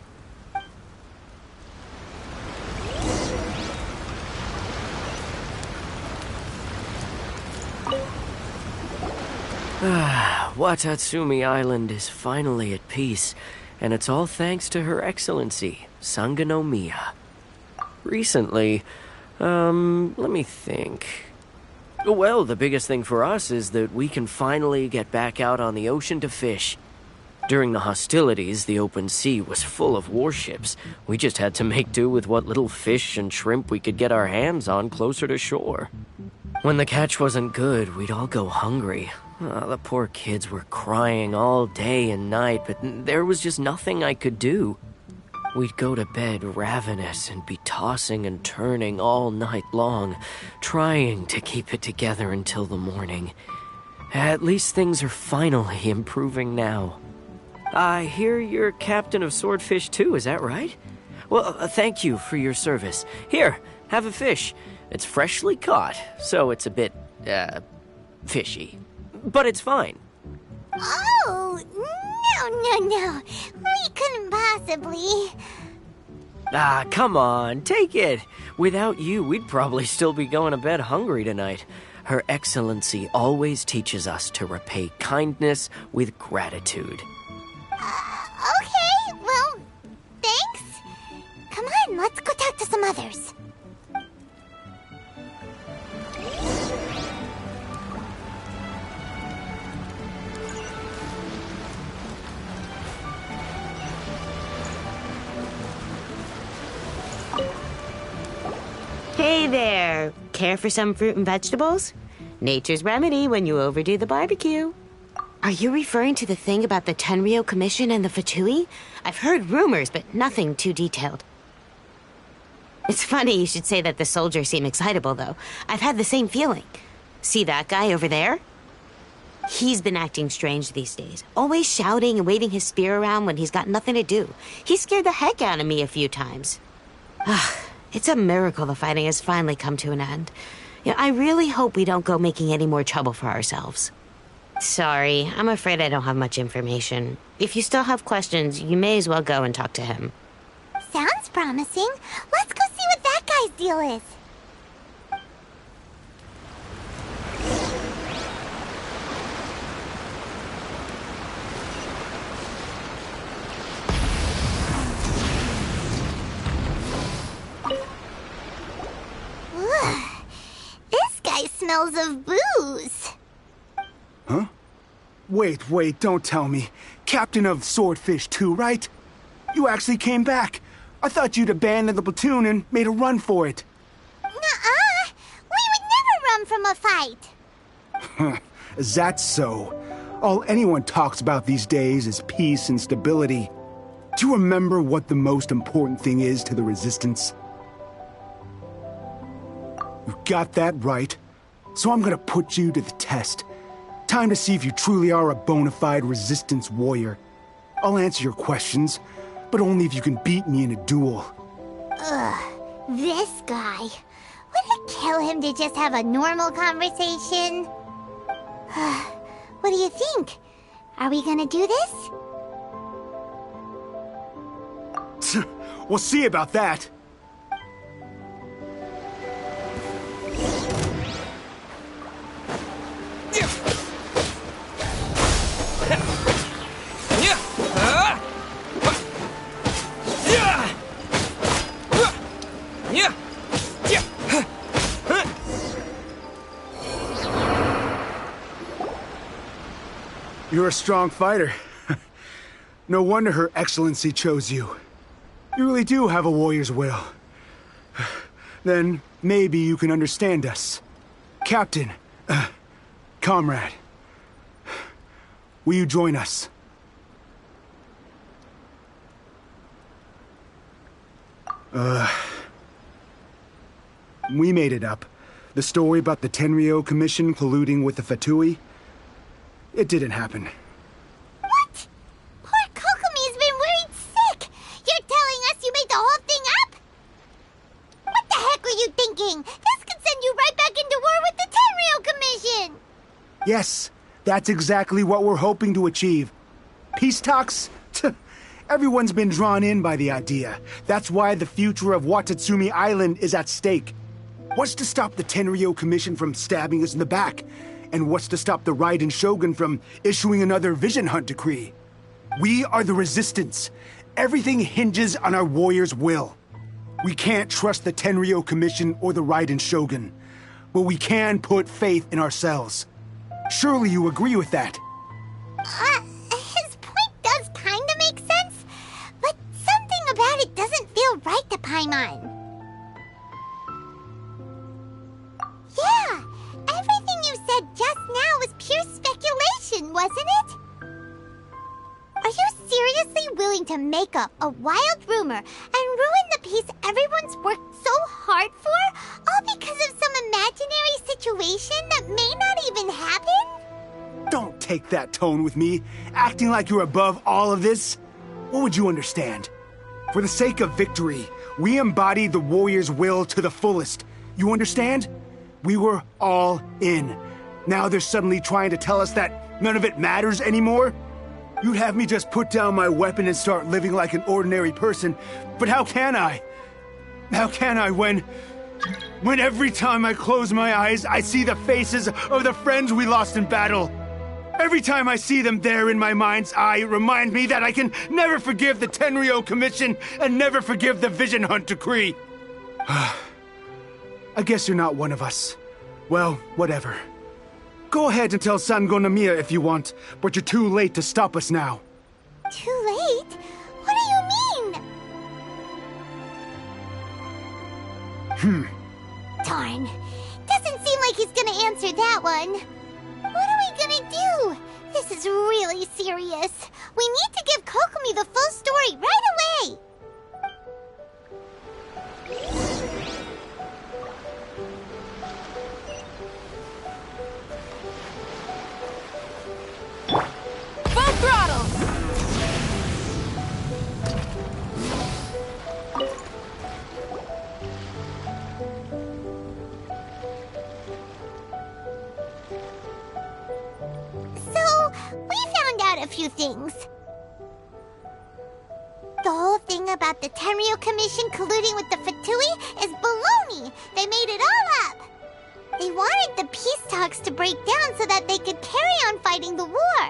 Watatsumi Island is finally at peace, and it's all thanks to Her Excellency, Sangonomiya. Recently, let me think. Well, the biggest thing for us is that we can finally get back out on the ocean to fish. During the hostilities, the open sea was full of warships. We just had to make do with what little fish and shrimp we could get our hands on closer to shore. When the catch wasn't good, we'd all go hungry. The poor kids were crying all day and night, but there was just nothing I could do. We'd go to bed ravenous and be tossing and turning all night long, trying to keep it together until the morning. At least things are finally improving now. I hear you're captain of Swordfish too, is that right? Well, thank you for your service. Here, have a fish. It's freshly caught, so it's a bit, fishy. But it's fine. Oh, no. We couldn't possibly. Ah, come on, take it. Without you, we'd probably still be going to bed hungry tonight. Her Excellency always teaches us to repay kindness with gratitude. Okay, well, thanks. Come on, let's go talk to some others. Hey there! Care for some fruit and vegetables? Nature's remedy when you overdo the barbecue. Are you referring to the thing about the Tenryou Commission and the Fatui? I've heard rumors, but nothing too detailed. It's funny you should say that the soldiers seem excitable, though. I've had the same feeling. See that guy over there? He's been acting strange these days. Always shouting and waving his spear around when he's got nothing to do. He scared the heck out of me a few times. It's a miracle the fighting has finally come to an end. Yeah, I really hope we don't go making any more trouble for ourselves. Sorry, I'm afraid I don't have much information. If you still have questions, you may as well go and talk to him. Sounds promising. Let's go see what that guy's deal is. This guy smells of booze. Huh? Wait, don't tell me. Captain of Swordfish too, right? You actually came back. I thought you'd abandoned the platoon and made a run for it. Nuh-uh. We would never run from a fight. Is that so? All anyone talks about these days is peace and stability. Do you remember what the most important thing is to the Resistance? You got that right. So I'm gonna put you to the test. Time to see if you truly are a bona fide Resistance warrior. I'll answer your questions, but only if you can beat me in a duel. Ugh, this guy. Would it kill him to just have a normal conversation? What do you think? Are we gonna do this? We'll see about that. You're a strong fighter. No wonder Her Excellency chose you. You really do have a warrior's will. Then maybe you can understand us. Captain, comrade, will you join us? We made it up. The story about the Tenryou Commission colluding with the Fatui, it didn't happen. What? Poor Kokomi's been worried sick. You're telling us you made the whole thing up? What the heck were you thinking? This could send you right back into war with the Tenryou Commission. Yes, that's exactly what we're hoping to achieve. Peace talks? Everyone's been drawn in by the idea. That's why the future of Watatsumi Island is at stake. What's to stop the Tenryou Commission from stabbing us in the back? And what's to stop the Raiden Shogun from issuing another Vision Hunt decree? We are the Resistance. Everything hinges on our warrior's will. We can't trust the Tenryou Commission or the Raiden Shogun, but we can put faith in ourselves. Surely you agree with that? His point does kind of make sense, but something about it doesn't feel right to Paimon. Yeah, everything you said just now was pure speculation, wasn't it? Are you seriously willing to make up a wild rumor and ruin the peace everyone's worked so hard for, all because of some imaginary situation that may not even happen? take that tone with me, acting like you're above all of this. What would you understand? For the sake of victory, we embodied the warrior's will to the fullest. You understand? We were all in. Now they're suddenly trying to tell us that none of it matters anymore? You'd have me just put down my weapon and start living like an ordinary person, but how can I? How can I when every time I close my eyes, I see the faces of the friends we lost in battle? Every time I see them there in my mind's eye, it reminds me that I can never forgive the Tenryo Commission and never forgive the Vision Hunt Decree. I guess you're not one of us. Well, whatever. Go ahead and tell Sangonomiya if you want, but you're too late to stop us now. Too late? What do you mean? Darn. Doesn't seem like he's gonna answer that one. What are we gonna do? This is really serious. We need to give Kokomi the full story right away! Full throttle! So, we found out a few things. The whole thing about the Tenryo Commission colluding with the Fatui is baloney. They made it all up. They wanted the peace talks to break down so that they could carry on fighting the war.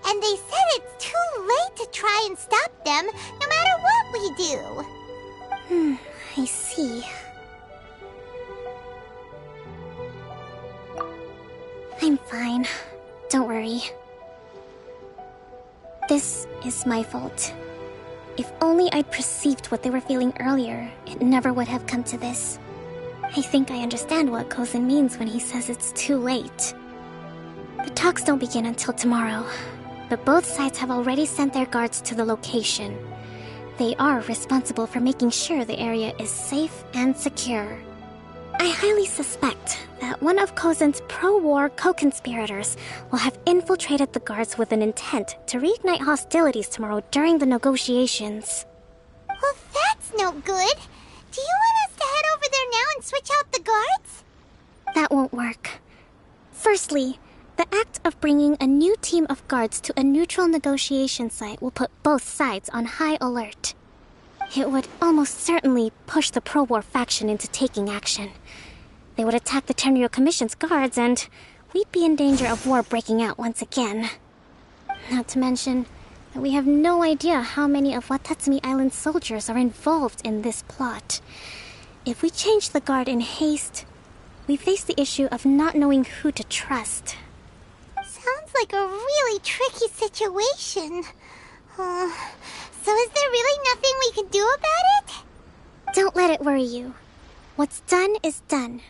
And they said it's too late to try and stop them, no matter what we do. I see. I'm fine. Don't worry. This is my fault. If only I'd perceived what they were feeling earlier, it never would have come to this. I think I understand what Kozin means when he says it's too late. The talks don't begin until tomorrow, but both sides have already sent their guards to the location. They are responsible for making sure the area is safe and secure. I highly suspect that one of Kozin's pro-war co-conspirators will have infiltrated the guards with an intent to reignite hostilities tomorrow during the negotiations. Well, that's no good. Do you want us to head over there now and switch out the guards? That won't work. Firstly, the act of bringing a new team of guards to a neutral negotiation site will put both sides on high alert. It would almost certainly push the pro-war faction into taking action. They would attack the Tenryo Commission's guards, and we'd be in danger of war breaking out once again. Not to mention that we have no idea how many of Watatsumi Island's soldiers are involved in this plot. If we change the guard in haste, we face the issue of not knowing who to trust. Sounds like a really tricky situation. So is there really nothing we can do about it? Don't let it worry you. What's done is done.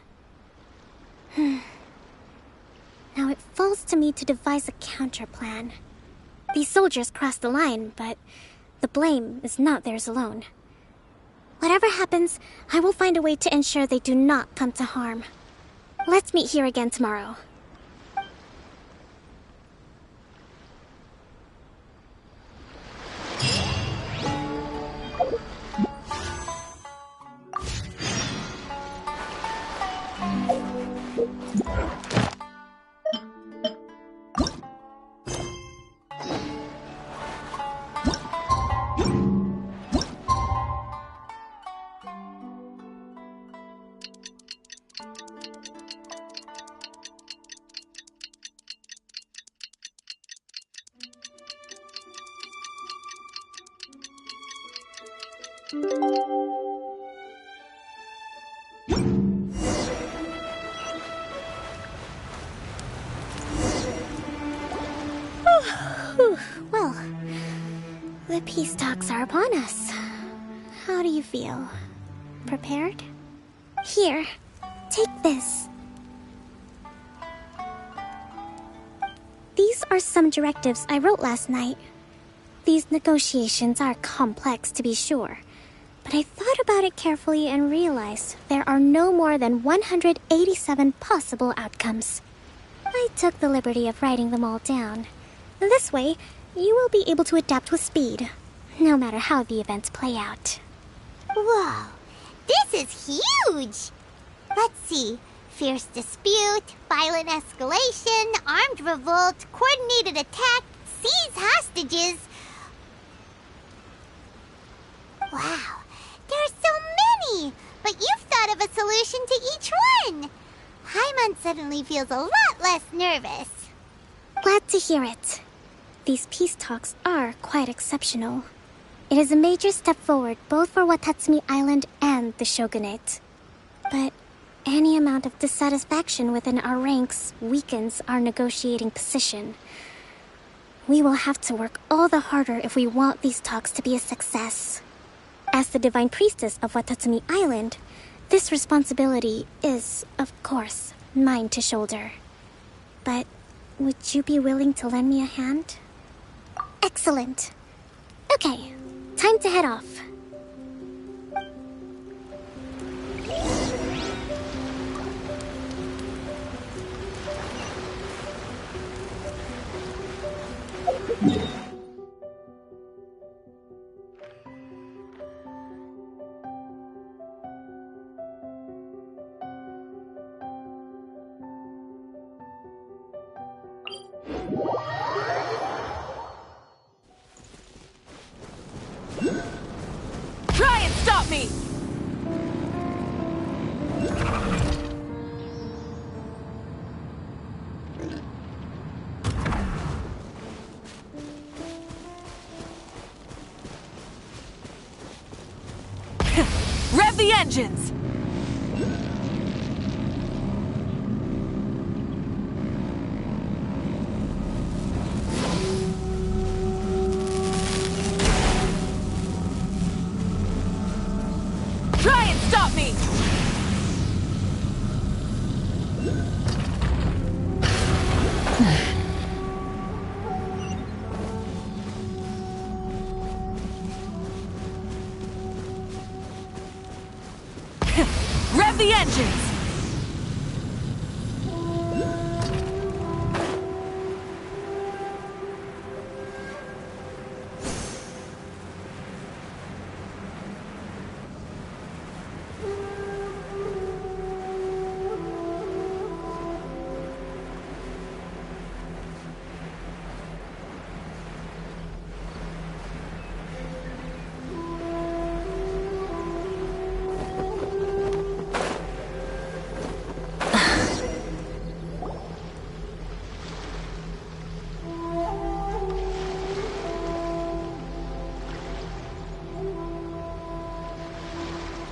Now it falls to me to devise a counterplan. These soldiers crossed the line, but the blame is not theirs alone. Whatever happens, I will find a way to ensure they do not come to harm. Let's meet here again tomorrow. Well, the peace talks are upon us. How do you feel? Prepared? Here, take this. These are some directives I wrote last night. These negotiations are complex, to be sure, but I thought about it carefully and realized there are no more than 187 possible outcomes. I I took the liberty of writing them all down. This way, you will be able to adapt with speed, no matter how the events play out. Whoa, this is huge! Let's see. Fierce dispute, violent escalation, armed revolt, coordinated attack, seize hostages. Wow, there are so many! But you've thought of a solution to each one! Paimon suddenly feels a lot less nervous. Glad to hear it. These peace talks are quite exceptional. It is a major step forward both for Watatsumi Island and the Shogunate. But any amount of dissatisfaction within our ranks weakens our negotiating position. We will have to work all the harder if we want these talks to be a success. As the Divine Priestess of Watatsumi Island, this responsibility is, of course, mine to shoulder. But would you be willing to lend me a hand? Excellent. Okay, time to head off. Try and stop me! Rev the engines! Try and stop me! Rev the engines!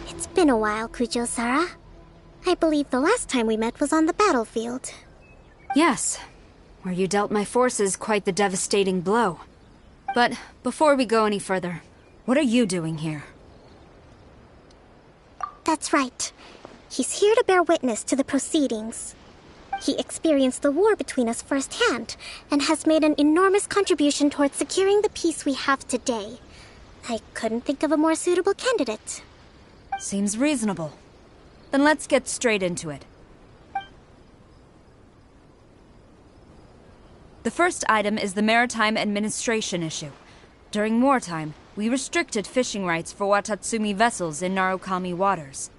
It's been a while, Kujo-Sara. I believe the last time we met was on the battlefield. Yes, where you dealt my forces quite the devastating blow. But before we go any further, what are you doing here? That's right. He's here to bear witness to the proceedings. He experienced the war between us firsthand, and has made an enormous contribution towards securing the peace we have today. I couldn't think of a more suitable candidate. Seems reasonable. Then let's get straight into it. The first item is the maritime administration issue. During wartime, we restricted fishing rights for Watatsumi vessels in Narukami waters.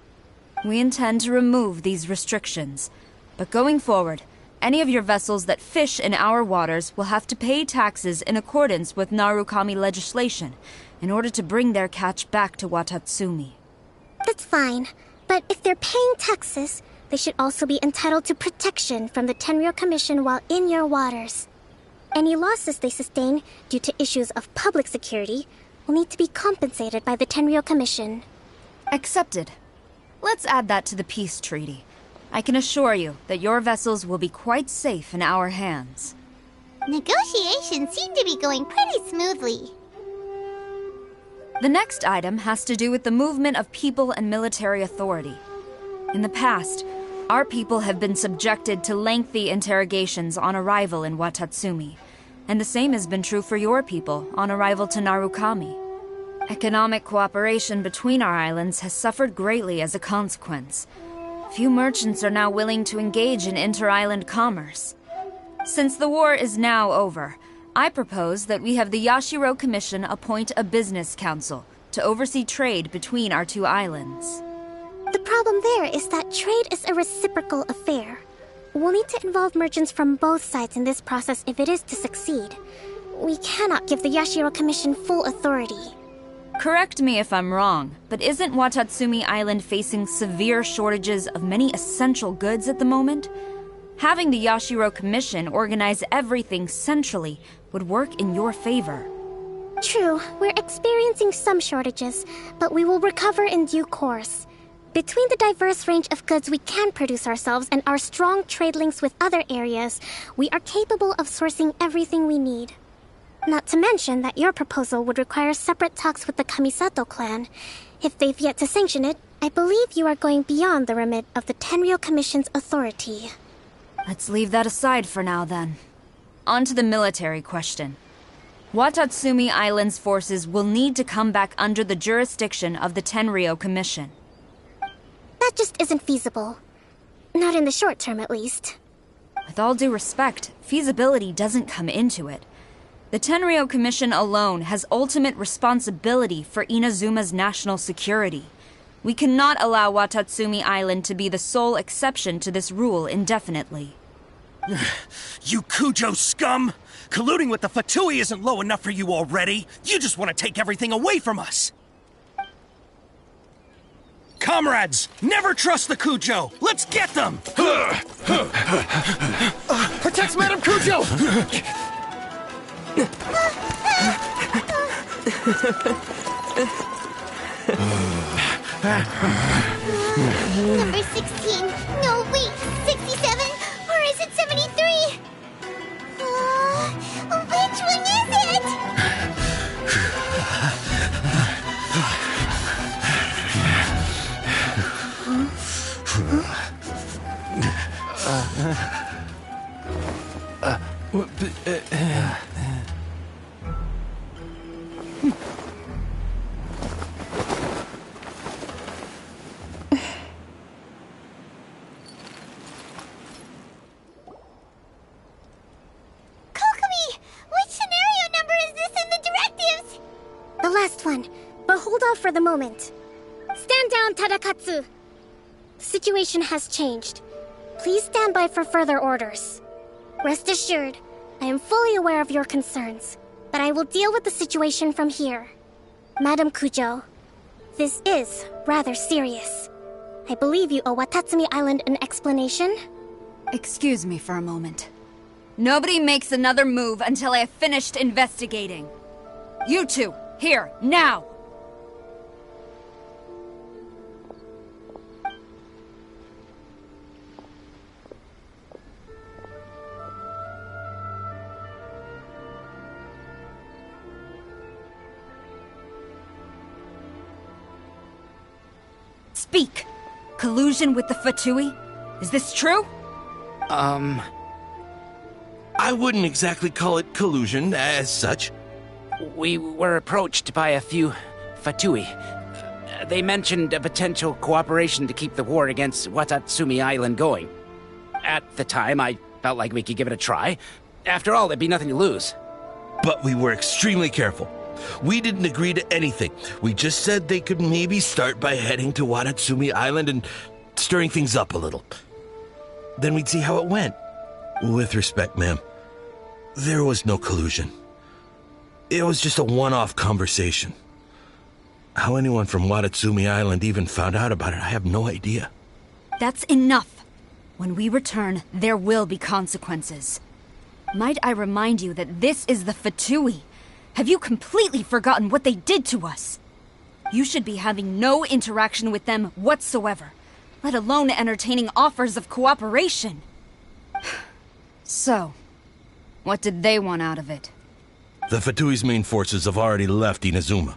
We intend to remove these restrictions, but going forward, any of your vessels that fish in our waters will have to pay taxes in accordance with Narukami legislation in order to bring their catch back to Watatsumi. That's fine, but if they're paying taxes, they should also be entitled to protection from the Tenryou Commission while in your waters. Any losses they sustain due to issues of public security will need to be compensated by the Tenryou Commission. Accepted. Let's add that to the peace treaty. I can assure you that your vessels will be quite safe in our hands. Negotiations seem to be going pretty smoothly. The next item has to do with the movement of people and military authority. In the past, our people have been subjected to lengthy interrogations on arrival in Watatsumi, and the same has been true for your people on arrival to Narukami. Economic cooperation between our islands has suffered greatly as a consequence. Few merchants are now willing to engage in inter-island commerce. Since the war is now over, I propose that we have the Yashiro Commission appoint a business council to oversee trade between our two islands. The problem there is that trade is a reciprocal affair. We'll need to involve merchants from both sides in this process if it is to succeed. We cannot give the Yashiro Commission full authority. Correct me if I'm wrong, but isn't Watatsumi Island facing severe shortages of many essential goods at the moment? Having the Yashiro Commission organize everything centrally would work in your favor. True, we're experiencing some shortages, but we will recover in due course. Between the diverse range of goods we can produce ourselves and our strong trade links with other areas, we are capable of sourcing everything we need. Not to mention that your proposal would require separate talks with the Kamisato clan. If they've yet to sanction it, I believe you are going beyond the remit of the Tenryou Commission's authority. Let's leave that aside for now, then. On to the military question. Watatsumi Island's forces will need to come back under the jurisdiction of the Tenryou Commission. That just isn't feasible. Not in the short term, at least. With all due respect, feasibility doesn't come into it. The Tenryou Commission alone has ultimate responsibility for Inazuma's national security. We cannot allow Watatsumi Island to be the sole exception to this rule indefinitely. You Kujo scum! Colluding with the Fatui isn't low enough for you already. You just want to take everything away from us. Comrades, never trust the Kujo! Let's get them! Protect Madame Kujo! Number 16. No, wait. 67? Or is it 73? Which one is it? For the moment. Stand down, Tadakatsu! The situation has changed. Please stand by for further orders. Rest assured, I am fully aware of your concerns, but I will deal with the situation from here. Madam Kujo, this is rather serious. I believe you owe Watatsumi Island an explanation? Excuse me for a moment. Nobody makes another move until I have finished investigating. You two, here, now! Speak! Collusion with the Fatui? Is this true? I wouldn't exactly call it collusion as such. We were approached by a few Fatui. They mentioned a potential cooperation to keep the war against Watatsumi Island going. At the time, I felt like we could give it a try. After all, there'd be nothing to lose. But we were extremely careful. We didn't agree to anything. We just said they could maybe start by heading to Watatsumi Island and stirring things up a little. Then we'd see how it went. With respect, ma'am, there was no collusion. It was just a one-off conversation. How anyone from Watatsumi Island even found out about it, I have no idea. That's enough. When we return, there will be consequences. Might I remind you that this is the Fatui? Have you completely forgotten what they did to us? You should be having no interaction with them whatsoever, let alone entertaining offers of cooperation. So, what did they want out of it? The Fatui's main forces have already left Inazuma.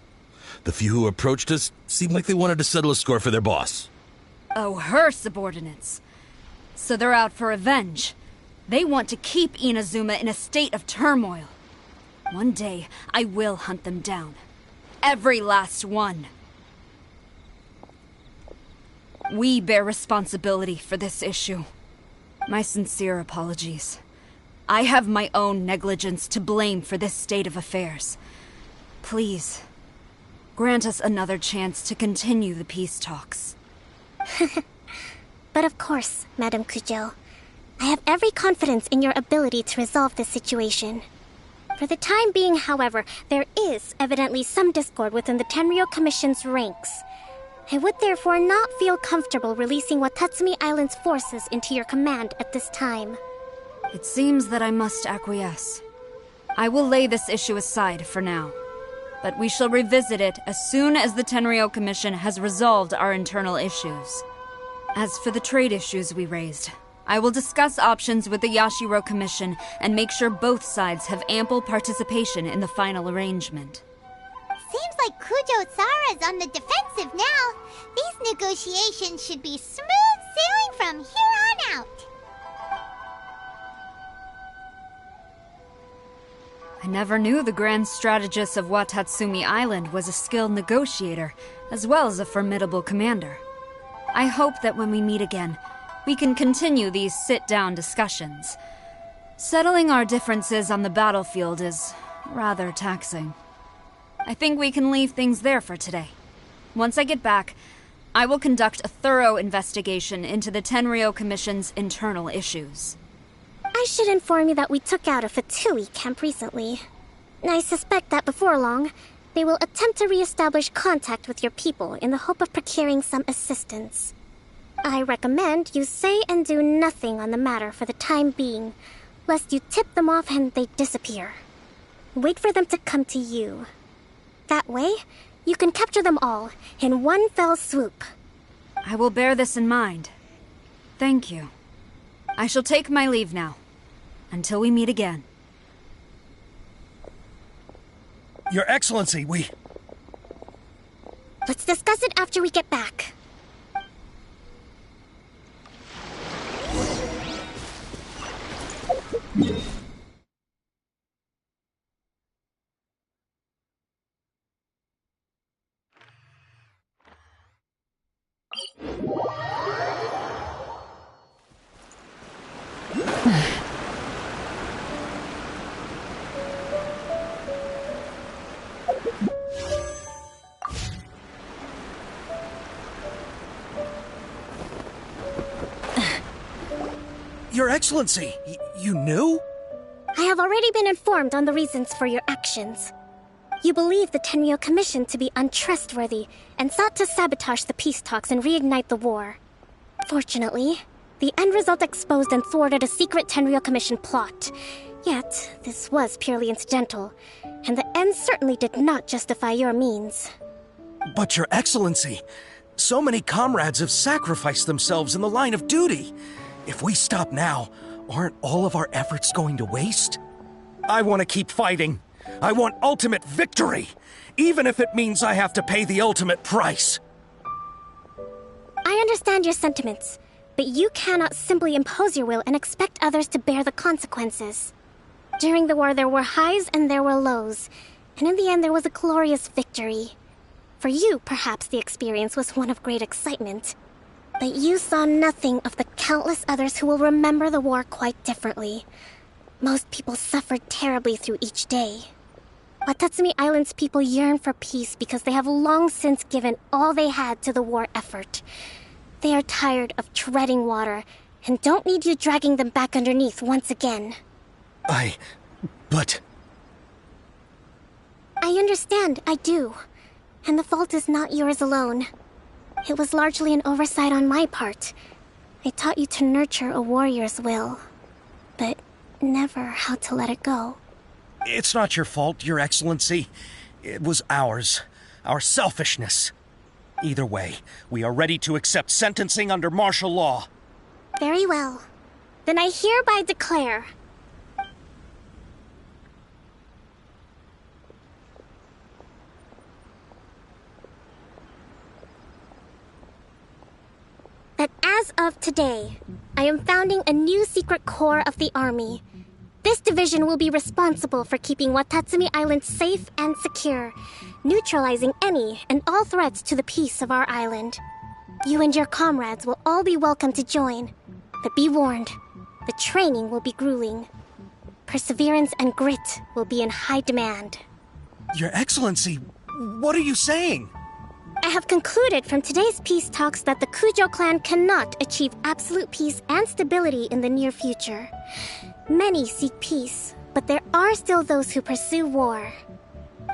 The few who approached us seemed like they wanted to settle a score for their boss. Oh, her subordinates. So they're out for revenge. They want to keep Inazuma in a state of turmoil. One day, I will hunt them down. Every last one. We bear responsibility for this issue. My sincere apologies. I have my own negligence to blame for this state of affairs. Please, grant us another chance to continue the peace talks. But of course, Madame Kujo. I have every confidence in your ability to resolve this situation. For the time being, however, there is evidently some discord within the Tenryou Commission's ranks. I would therefore not feel comfortable releasing Watatsumi Island's forces into your command at this time. It seems that I must acquiesce. I will lay this issue aside for now, but we shall revisit it as soon as the Tenryou Commission has resolved our internal issues. As for the trade issues we raised, I will discuss options with the Yashiro Commission and make sure both sides have ample participation in the final arrangement. Seems like Kujo-Sara's on the defensive now. These negotiations should be smooth sailing from here on out. I never knew the grand strategist of Watatsumi Island was a skilled negotiator, as well as a formidable commander. I hope that when we meet again, we can continue these sit-down discussions. Settling our differences on the battlefield is rather taxing. I think we can leave things there for today. Once I get back, I will conduct a thorough investigation into the Tenryou Commission's internal issues. I should inform you that we took out a Fatui camp recently. I suspect that before long, they will attempt to re-establish contact with your people in the hope of procuring some assistance. I recommend you say and do nothing on the matter for the time being, lest you tip them off and they disappear. Wait for them to come to you. That way, you can capture them all in one fell swoop. I will bear this in mind. Thank you. I shall take my leave now. Until we meet again. Your Excellency, Let's discuss it after we get back. Your Excellency, you knew? I have already been informed on the reasons for your actions. You believe the Tenryou Commission to be untrustworthy and sought to sabotage the peace talks and reignite the war. Fortunately, the end result exposed and thwarted a secret Tenryou Commission plot. Yet, this was purely incidental, and the end certainly did not justify your means. But Your Excellency, so many comrades have sacrificed themselves in the line of duty. If we stop now, aren't all of our efforts going to waste? I want to keep fighting. I want ultimate victory, even if it means I have to pay the ultimate price. I understand your sentiments, but you cannot simply impose your will and expect others to bear the consequences. During the war, there were highs and there were lows, and in the end, there was a glorious victory. For you, perhaps the experience was one of great excitement. But you saw nothing of the countless others who will remember the war quite differently. Most people suffered terribly through each day. Watatsumi Island's people yearn for peace because they have long since given all they had to the war effort. They are tired of treading water and don't need you dragging them back underneath once again. But... I understand, I do. And the fault is not yours alone. It was largely an oversight on my part. I taught you to nurture a warrior's will, but never how to let it go. It's not your fault, Your Excellency. It was ours. Our selfishness. Either way, we are ready to accept sentencing under martial law. Very well. Then I hereby declare... that as of today, I am founding a new secret corps of the army. This division will be responsible for keeping Watatsumi Island safe and secure, neutralizing any and all threats to the peace of our island. You and your comrades will all be welcome to join, but be warned, the training will be grueling. perseverance, and grit will be in high demand. Your Excellency, what are you saying? I have concluded from today's peace talks that the Kujo clan cannot achieve absolute peace and stability in the near future. Many seek peace, but there are still those who pursue war.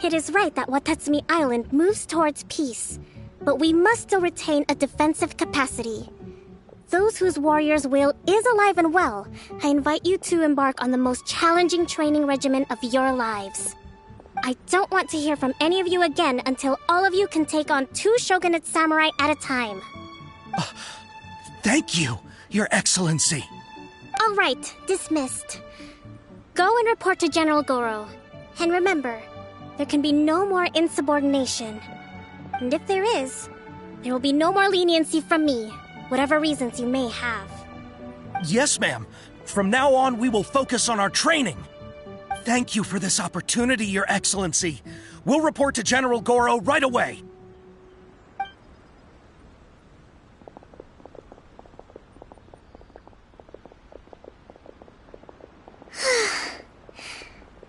It is right that Watatsumi Island moves towards peace, but we must still retain a defensive capacity. Those whose warrior's will is alive and well, I invite you to embark on the most challenging training regimen of your lives. I don't want to hear from any of you again until all of you can take on 2 shogunate samurai at a time. Thank you, Your Excellency. All right, dismissed. Go and report to General Goro. And remember, there can be no more insubordination. And if there is, there will be no more leniency from me, whatever reasons you may have. Yes, ma'am. From now on, we will focus on our training. Thank you for this opportunity, Your Excellency. We'll report to General Goro right away.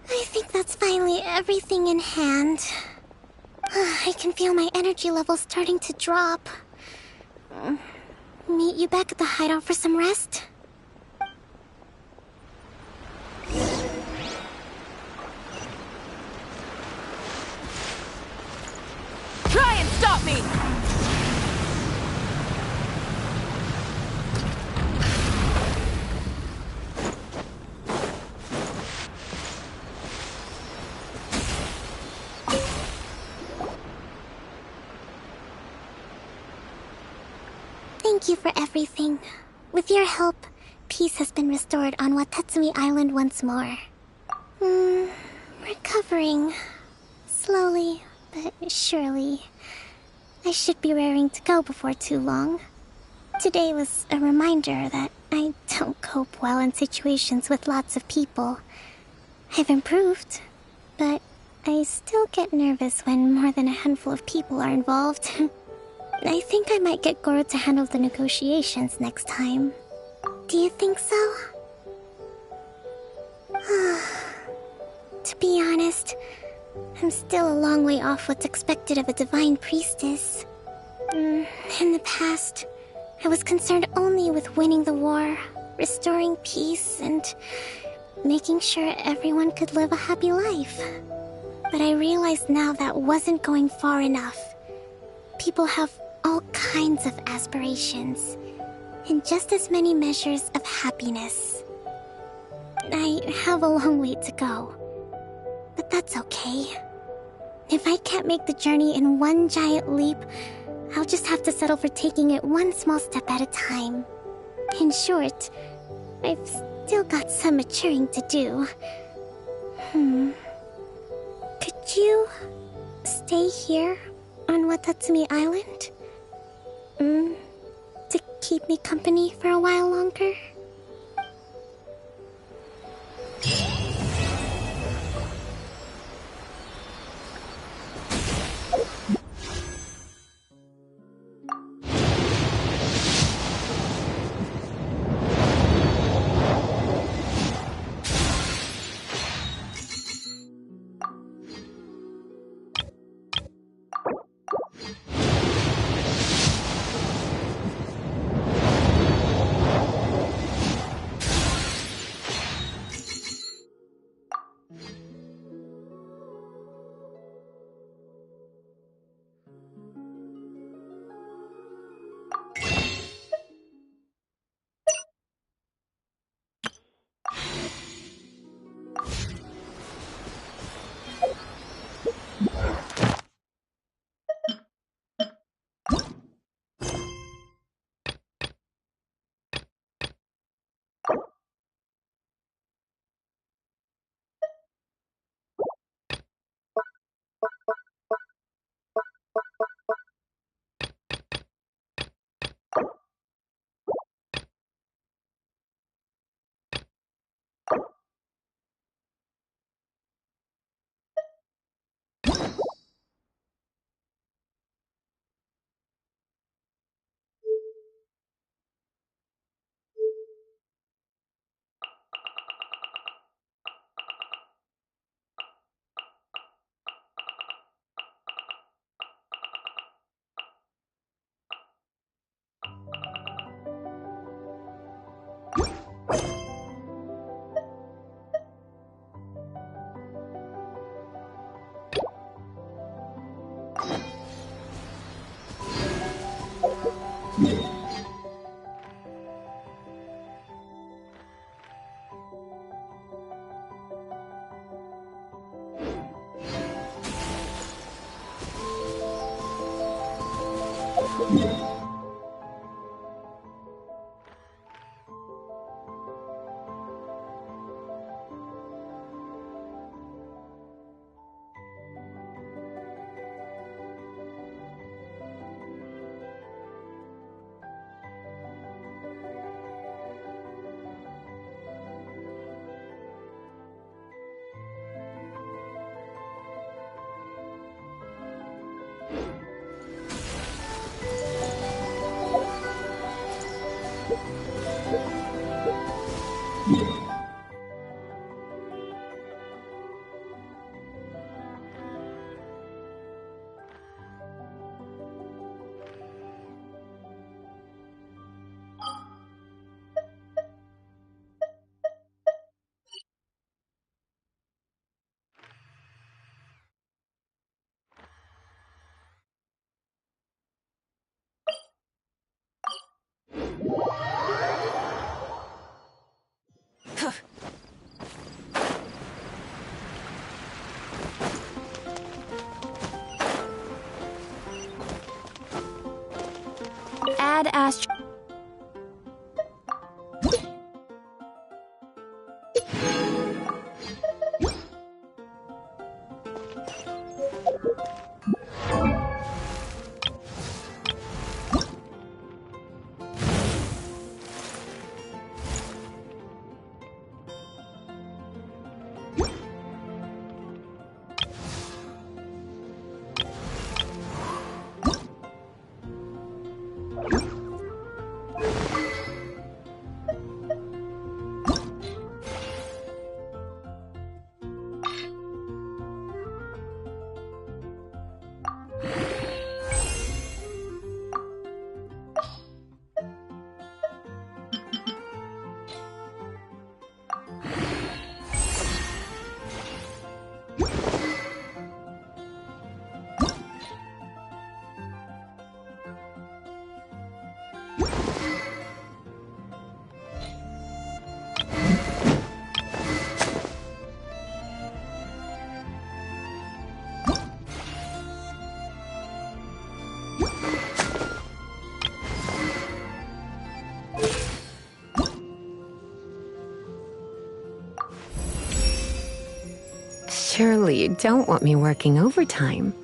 I think that's finally everything in hand. I can feel my energy levels starting to drop. Meet you back at the hideout for some rest? Try and stop me! Thank you for everything. With your help, peace has been restored on Watatsumi Island once more. Recovering. Slowly, but surely. I should be raring to go before too long. Today was a reminder that I don't cope well in situations with lots of people. I've improved, but I still get nervous when more than a handful of people are involved. I think I might get Goro to handle the negotiations next time. Do you think so? To be honest, I'm still a long way off what's expected of a divine priestess. In the past, I was concerned only with winning the war, restoring peace, and making sure everyone could live a happy life. But I realize now that wasn't going far enough. People have all kinds of aspirations, and just as many measures of happiness. I have a long way to go, but that's okay. If I can't make the journey in one giant leap, I'll just have to settle for taking it one small step at a time. In short, I've still got some maturing to do. Could you stay here on Watatsumi Island? To keep me company for a while longer? Add Astro. Surely you don't want me working overtime.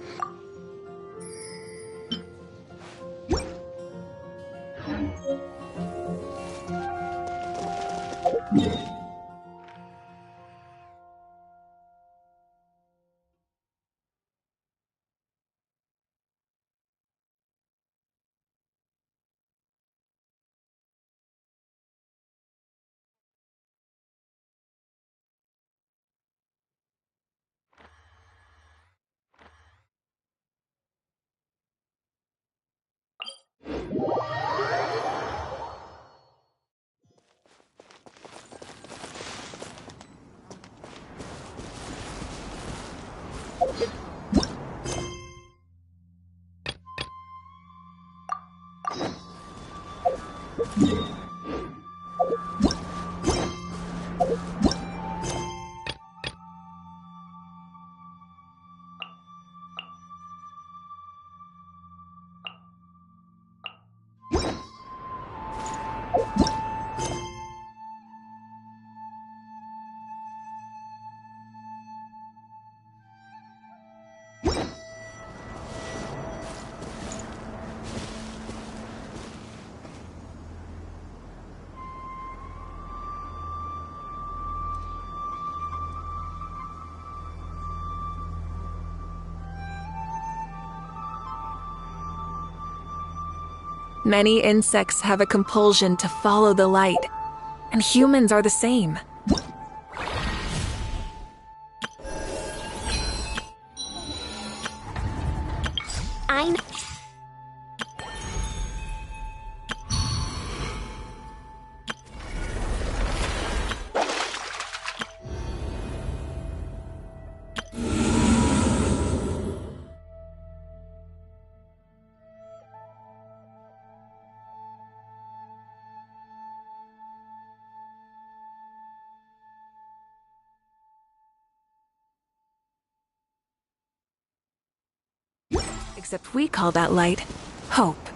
Many insects have a compulsion to follow the light, and humans are the same. I Except we call that light hope.